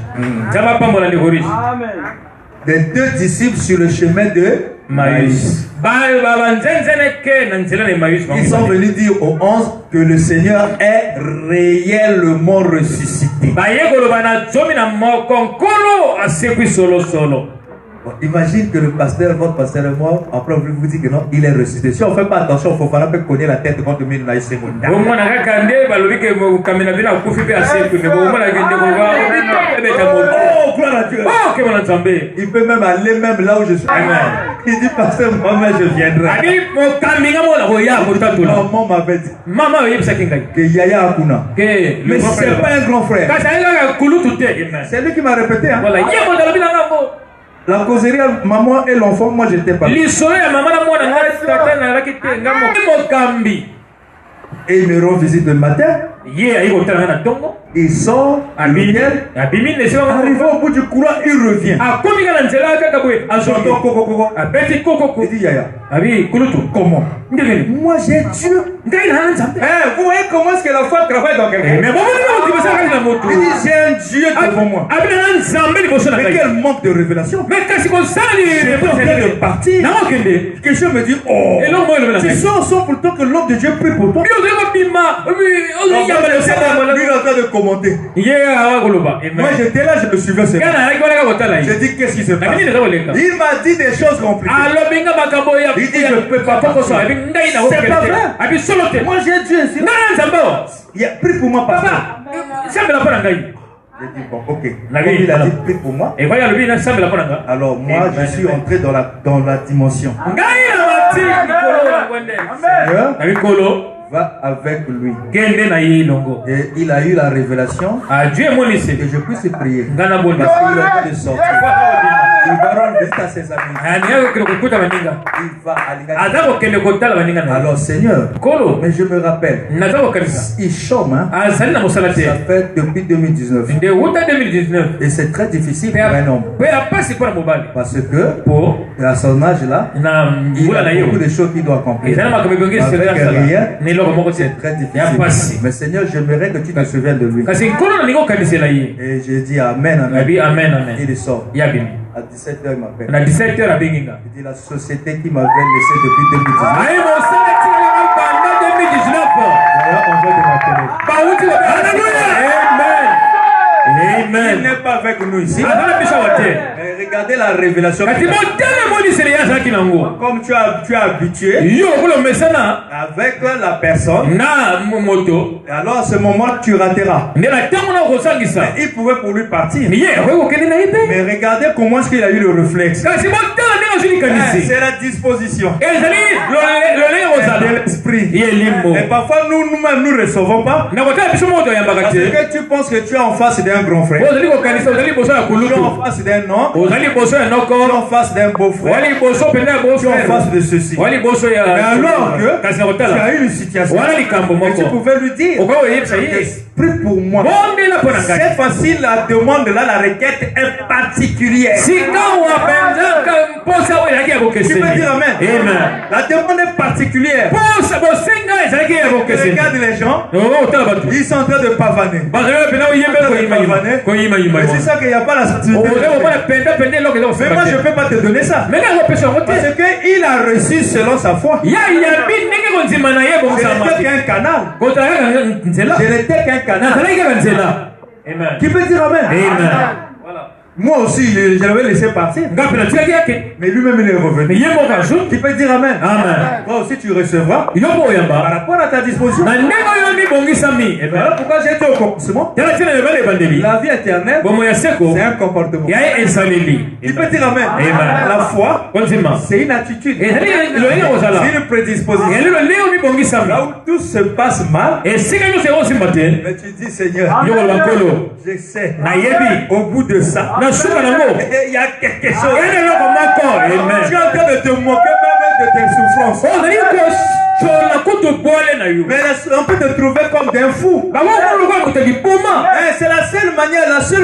Les 2 disciples sur le chemin de Maïs. Ils sont venus dire aux 11 que le Seigneur est réellement ressuscité. Imagine que le pasteur, votre pasteur est mort, après on vous dit que non, il est ressuscité. Si on ne fait pas attention, il faut falloir cogner la tête quand on met une naïs. Oh, gloire à Dieu. Il peut même aller même là où je suis. Il dit, pasteur, moi-même je viendrai. Maman m'avait dit que Yaya Akuna. Mais ce n'est pas un grand frère. C'est lui qui m'a répété. Hein? La causerie, maman et l'enfant, moi j'étais pas. Et ils me rendent visite le matin. Ils il sort, arrivé au bout du couloir, il revient. Il dit Yaya. Comment? Moi j'ai Dieu. Vous voyez comment est-ce que la foi travaille dans quelqu'un? Il dit j'ai un Dieu devant moi. Mais quel manque de révélation. Je suis en train de partir. Quelqu'un me dit oh, tu sors pourtant que l'homme de Dieu prie pour toi. Lui il est en train de commenter. Moi j'étais là, je me suivais seulement. J'ai dit qu'est-ce qui se passe? Il m'a dit des choses compliquées. Il dit je ne peux pas. C'est pas vrai. Moi j'ai Dieu ici. Il a pris pour moi pasteur. J'ai dit bon ok. Il a dit prie pour moi. Alors moi je suis entré dans la dimension. Va avec lui. Et il a eu la révélation. Et je puisse prier. Parce qu'il a de sortir. Il va rendre visite à ses amis. Il va aller. Alors Seigneur, mais je me rappelle, il chôme, hein? Ça fait depuis 2019. Et c'est très difficile pour un homme. Parce que à son âge là, il a beaucoup de choses qu'il doit accomplir. Avec rien, c'est très difficile. Mais Seigneur, j'aimerais que tu te souviennes de lui. Et j'ai dit Amen, Amen. Il sort. À 17h, il m'appelle. Il dit la société qui m'avait laissé depuis 2019. On veut de m'appeler. Amen. Il n'est pas avec nous ici. Mais regardez la révélation. Comme tu as habitué avec la personne, alors à ce moment tu rateras. Mais il pouvait pour lui partir. Mais regardez comment est-ce qu'il a eu le réflexe. C'est la disposition de l'esprit. Et parfois nous-mêmes nous ne recevons pas. Parce que tu penses que tu es en face d'un grand frère. Tu es en face d'un homme. Tu es en face d'un beau frère. Tu es en face de ceci. Mais alors que tu as eu une situation, et tu pouvais lui dire prie pour moi. C'est facile, la demande là, la requête est particulière. Tu peux dire Amen. La demande est particulière. Regarde les gens, ils sont en train de pavaner. C'est ça qu'il n'y a pas la certitude. Mais moi je ne peux pas te donner ça. Parce qu'il a reçu selon sa foi. Je n'étais qu'un canal. Je n'étais qu'un canal. Qui peut dire Amen? Moi aussi, je l'avais laissé partir. Mais lui-même, il est revenu. Tu peux dire Amen. Toi aussi, tu recevras par rapport à ta disposition. Voilà pourquoi j'ai été au commencement. La vie éternelle, c'est un comportement. Tu peux dire Amen. La foi, c'est une attitude. C'est une prédisposition. Là où tout se passe mal, mais tu dis Seigneur, je sais, au bout de ça, il y a quelque chose. Tu es en train de te moquer même de tes souffrances. Mais on peut te trouver comme d'un fou. C'est la seule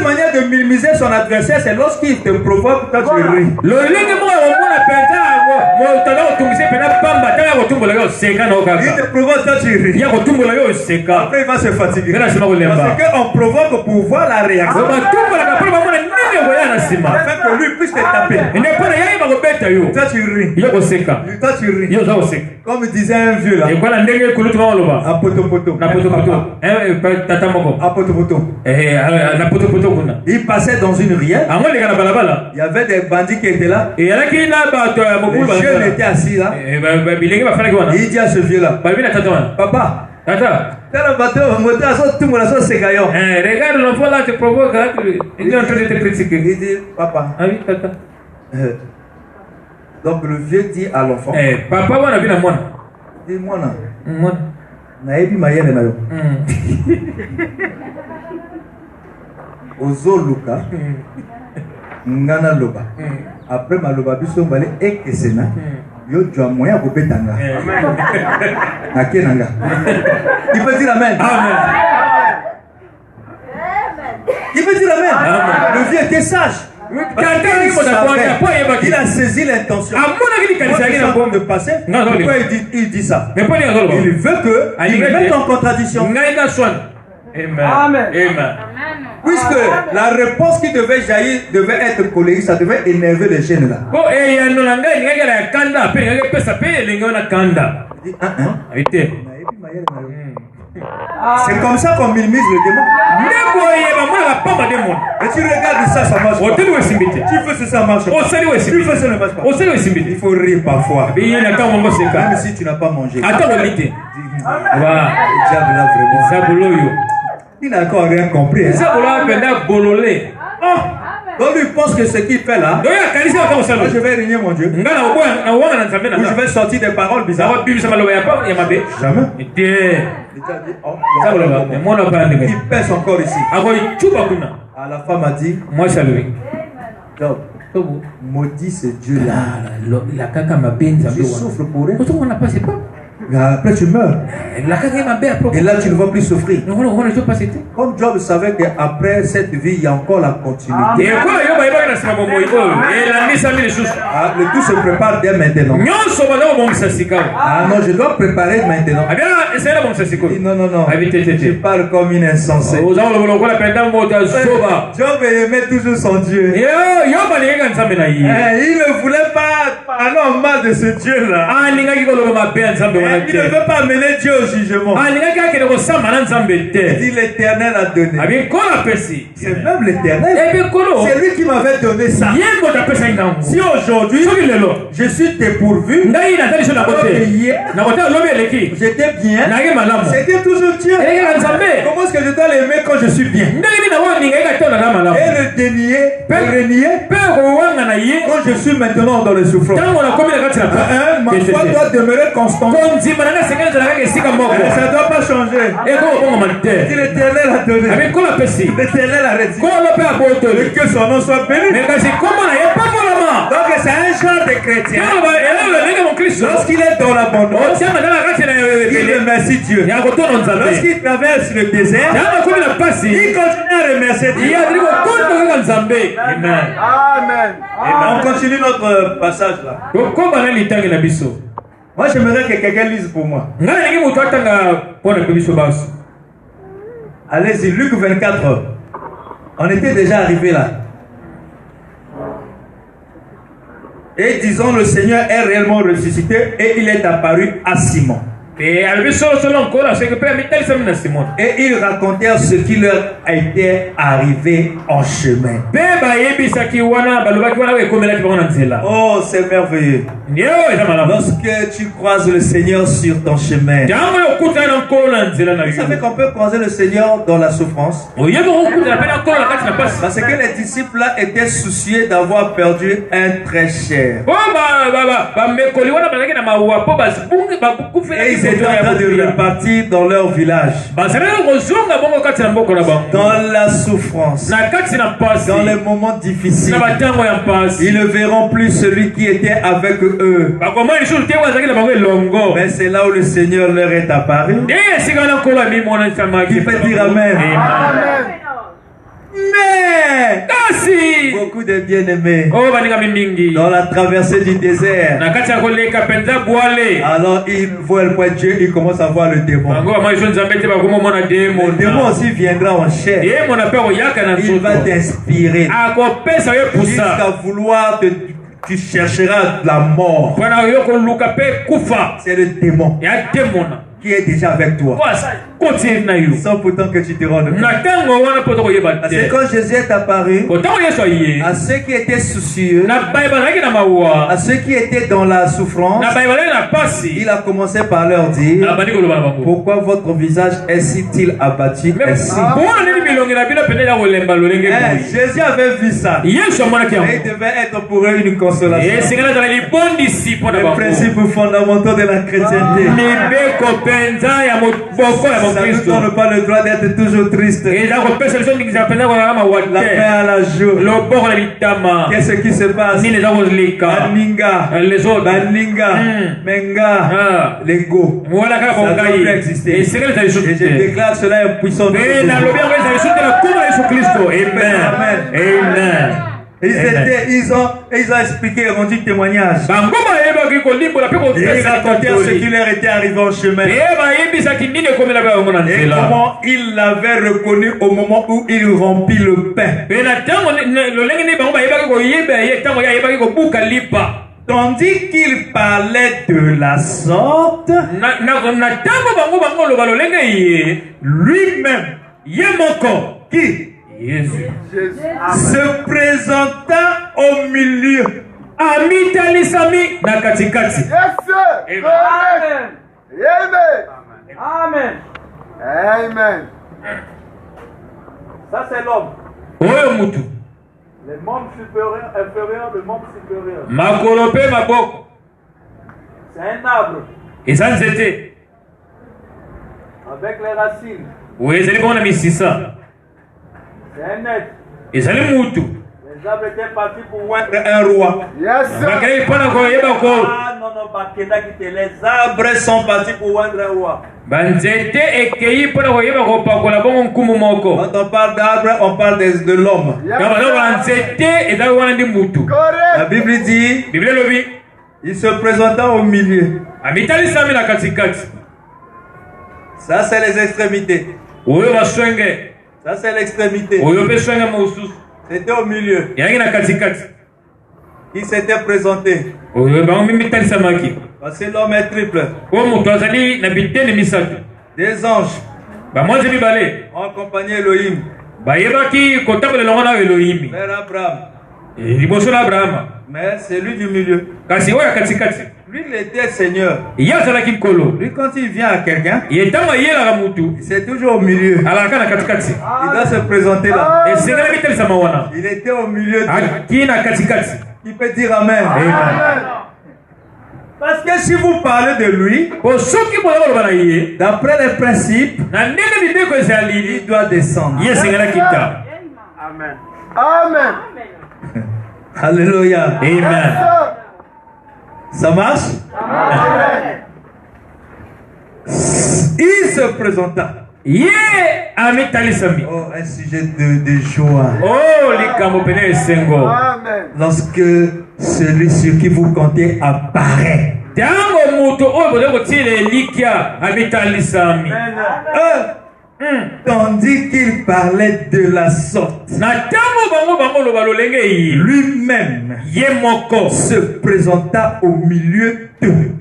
manière de minimiser son adversaire, c'est lorsqu'il te provoque quand tu ris. Il te provoque quand tu ris. Après il va se fatiguer. Parce qu'on provoque pour voir la réaction. Afin que lui puisse te taper. Toi tu ris. Toi tu ris. Comme disait un vieux là. A poto poto. Il passait dans une rivière. Il y avait des bandits qui étaient là. Les jeunes étaient assis là. Il dit à ce vieux là, papa, regarde l'enfant là, te provoque. Il est en train de te critiquer. Il dit, papa. Donc le vieux dit à l'enfant, papa, on a vu la moine. Il dit, moi, naebi mayele na yo. Ozoluka. Ngana loba. Après maloba biso mbale ekesena. Yo tu as moyen pour betanga. Amen. Il peut dire Amen. Amen. Il veut dire amen. Le vieux était sage. Il a saisi l'intention. Pourquoi de passer? Pourquoi il dit ça? Il veut que il mette en contradiction. Amen. Puisque la réponse qui devait jaillir devait être colérique, ça devait énerver les jeunes là. C'est comme ça qu'on minimise le démon. Et tu regardes ça, ça marche pas. Tu fais ça, marche pas. Tu fais ça, ne marche pas. Il faut rire parfois. Même si tu n'as pas mangé. Le diable là vraiment. Il n'a encore rien compris. Donc lui pense que ce qu'il fait là, moi je vais régner mon Dieu. Ou je vais sortir des paroles bizarres. Jamais. Il pèse encore ici. La femme a dit, maudit ce Dieu là. Je souffre pour eux. Après tu meurs. Et là tu ne vas plus souffrir. Comme Job savait qu'après cette vie il y a encore la continuité. Le tout se prépare dès maintenant. Ah non, je dois préparer maintenant. Non. Je parle comme une insensée. Job aimait toujours son Dieu. Il ne voulait pas parler mal de ce Dieu là. Il ne veut pas mener Dieu au jugement. Il dit l'Éternel a donné. C'est même l'Éternel. C'est lui qui m'avait donné ça. Si aujourd'hui je suis dépourvu, j'étais bien, c'était toujours Dieu. Comment est-ce que je dois l'aimer quand je suis bien? Et le dénier, quand je suis maintenant dans le souffrance. Ma foi doit demeurer constante. Ça ne doit pas changer. L'Éternel a donné. L'Éternel a retiré. Que son nom soit béni. Donc c'est un genre de chrétien. Lorsqu'il est dans l'abandon, il remercie Dieu. Lorsqu'il traverse le désert, il continue à remercier Dieu. Amen. On continue notre passage là. Moi, j'aimerais que quelqu'un lise pour moi. Allez-y, Luc 24. On était déjà arrivé là. Et disons, le Seigneur est réellement ressuscité et il est apparu à Simon. Et ils racontèrent ce qui leur était arrivé en chemin. Oh, c'est merveilleux. Lorsque tu croises le Seigneur sur ton chemin, vous savez qu'on peut croiser le Seigneur dans la souffrance. Parce que les disciples là étaient soucieux d'avoir perdu un très cher. Et ils étaient en train de repartir dans leur village. Dans la souffrance, dans les moments difficiles, ils ne verront plus celui qui était avec eux. Mais c'est là où le Seigneur leur est apparu. Qui peut dire amen? Mais beaucoup de bien-aimés dans la traversée du désert, alors ils voient le point de Dieu, ils commencent à voir le démon. Le démon aussi viendra en chair. Il va t'inspirer jusqu'à vouloir tu chercheras la mort. C'est le démon qui est déjà avec toi. Sans pourtant que tu te rendes compte. Parce que quand Jésus est apparu à ceux qui étaient soucieux, à ceux qui étaient dans la souffrance, il a commencé par leur dire: pourquoi votre visage est-il abattu ainsi? Jésus avait vu ça. Et il devait être pour eux une consolation. Les principes fondamentaux de la chrétienté. Ça ne donne pas le droit d'être toujours triste. La main à la joue. Qu'est-ce qui se passe? Baninga, Menga, Lego. Ça doit plus exister. Et je déclare cela impuissant. Amen. Ils ont expliqué, rendu témoignage. Ils racontèrent ce qui leur était arrivé en chemin. Et comment ils l'avaient reconnu au moment où il rompit le pain. Tandis qu'il parlait de la sorte, lui-même, qui se présenta au milieu. Yes, Amen. Amen. Ça c'est l'homme. Le monde supérieur, inférieur, le monde supérieur. C'est un arbre. Et ça c'était. Avec les racines. Oui, c'est bon ami c'est ça. C'est un être. Et ça les moutou. Les arbres étaient partis pour oindre un roi. Yes, sir. Ah non, les arbres sont partis pour oindre un roi. Quand on parle d'arbre, on parle de l'homme. La Bible dit, il se présenta au milieu. Ça c'est les extrémités. Ça c'est l'extrémité. C'était au milieu. Il s'était présenté. Parce que l'homme est triple. Des anges ont accompagné Elohim. Vers Abraham. Mais c'est lui du milieu. Lui, il était Seigneur. Lui, quand il vient à quelqu'un, c'est toujours au milieu. Il doit se présenter là. Il était au milieu. Il peut dire Amen. Parce que si vous parlez de lui, d'après les principes, il doit descendre. Amen. Amen. Alléluia. Amen. Ça marche? Amen. Il se présenta. Oh, un sujet de joie. Amen. Lorsque celui sur qui vous comptez apparaît. Tandis qu'il parlait de la sorte, lui-même se présenta au milieu d'eux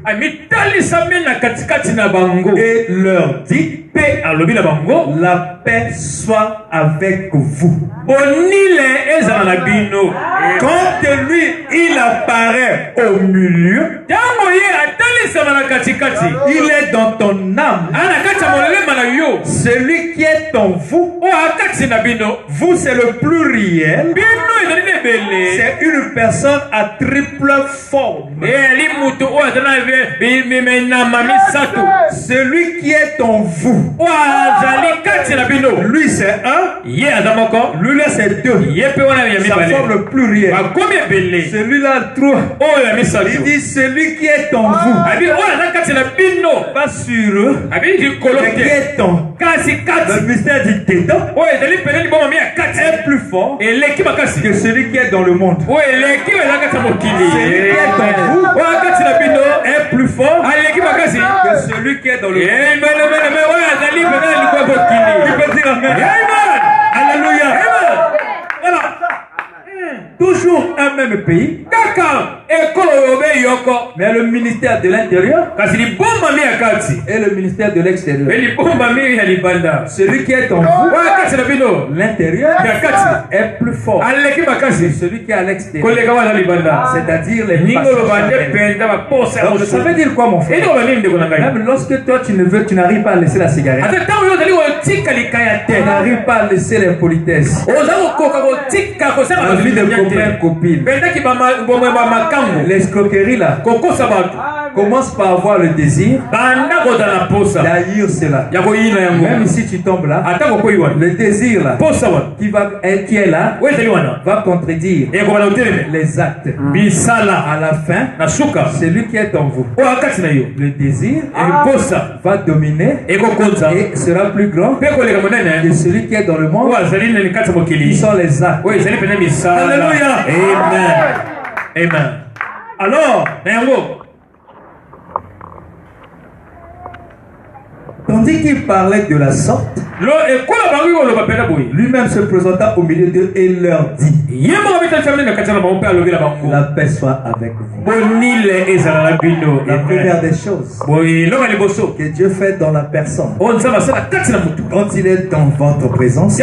et leur dit: la paix soit avec vous. Quand lui il apparaît au milieu, il est dans ton âme. Celui qui est en vous, vous c'est le pluriel. C'est une personne à triple forme. Celui qui est en vous, lui c'est un, lui là c'est deux. Ça forme le pluriel. Celui-là trois. Il dit celui qui est en vous, pas sur eux, mais qui est en le mystère du dedans est plus fort que celui qui est dans le monde. Celui qui est en vous est plus fort que celui qui est dans le monde. Tu peux dire Amen. Alléluia. Voilà. Toujours un même pays, mais le ministère de l'intérieur et le ministère de l'extérieur. Celui qui est en vous, l'intérieur, est plus fort que celui qui est à l'extérieur. C'est-à-dire les passions. Donc ça veut dire quoi, mon frère? Même lorsque toi tu ne veux, tu n'arrives pas à laisser la cigarette, tu n'arrives pas à laisser l'impolitesse, la vie de copain, copine, l'escroquerie là commence par avoir le désir d'haïr cela. Même si tu tombes là, le désir là qui est là va contredire les actes. À la fin, celui qui est en vous, le désir va dominer et sera plus grand que celui qui est dans le monde, qui sont les actes. Alléluia. Amen. Amen. Alors, tandis qu'il parlait de la sorte, lui-même se présenta au milieu d'eux et leur dit: la paix soit avec vous. La première des choses que Dieu fait dans la personne, quand il est dans votre présence,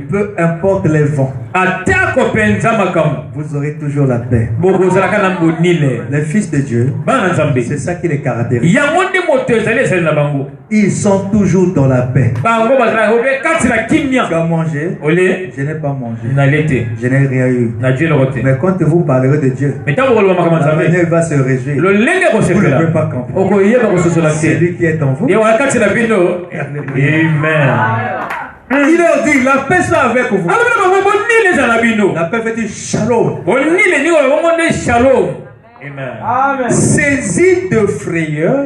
peu importe les vents, vous aurez toujours la paix. Les fils de Dieu, c'est ça qui les caractérise. Ils sont toujours dans la paix. Tu as mangé? Je n'ai pas mangé. Je n'ai rien eu. Mais quand vous parlerez de Dieu, il va se réjouir. Vous ne pouvez pas comprendre. C'est lui qui est en vous. Amen. Il leur dit: la paix soit avec vous. La paix veut dire shalom. Amen. Saisi de frayeur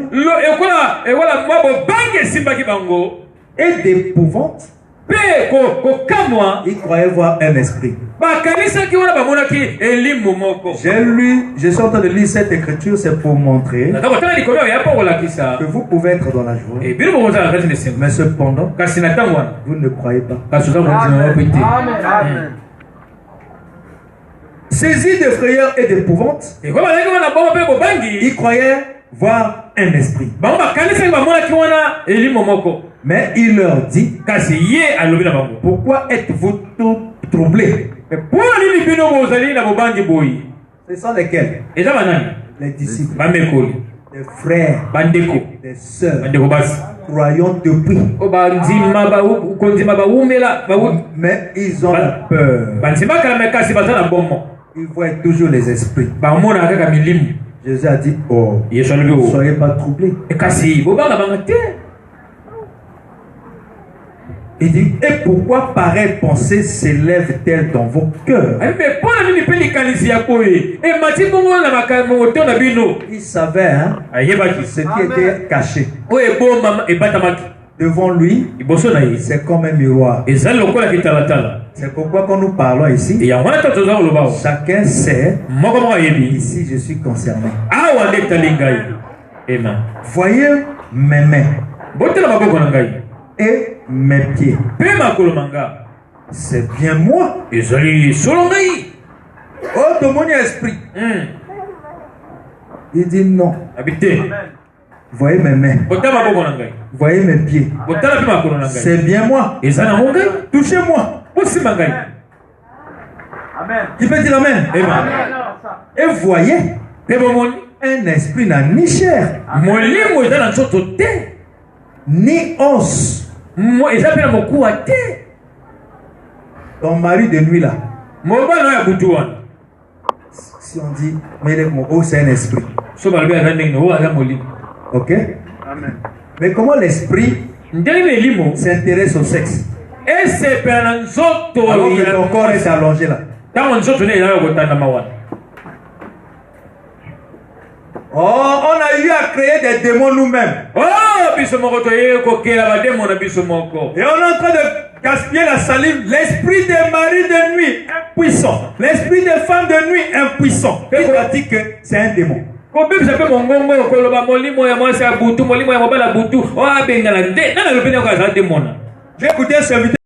et d'épouvante, il croyait voir un esprit. Je suis en train de lire cette écriture, c'est pour montrer que vous pouvez être dans la joie, mais cependant, vous ne croyez pas. Amen. Saisi de frayeur et d'épouvante, il croyait voir un esprit. Mais il leur dit: pourquoi êtes-vous tous troublés? Ce sont lesquels? Les disciples, les frères, les sœurs, croyons depuis. Mais ils ont la peur. Ils voient toujours les esprits. Jésus a dit: oh, ne soyez pas troublés. Il dit: et pourquoi pareille pensée s'élève-t-elle dans vos cœurs? Il savait ce qui était caché. Devant lui, c'est comme un miroir. C'est pourquoi quand nous parlons ici, chacun sait, ici je suis concerné. Voyez mes mains et mes pieds. C'est bien moi. Oh, ton mon esprit. Il dit non. Voyez mes mains. Voyez mes pieds. C'est bien moi. Touchez-moi. Amen. Tu peux dire amen. Et voyez, un esprit n'a ni chair, ni os. Ton mari de nuit là, si on dit, mais c'est un esprit. Ok? Amen. Mais comment l'esprit s'intéresse au sexe? Alors que ton corps est allongé là. Oh, on a eu à créer des démons nous-mêmes. Et on est en train de gaspiller la salive. L'esprit des maris de nuit, impuissant. L'esprit des femmes de nuit, impuissant. Il a dit que c'est un démon. J'ai écouté un serviteur.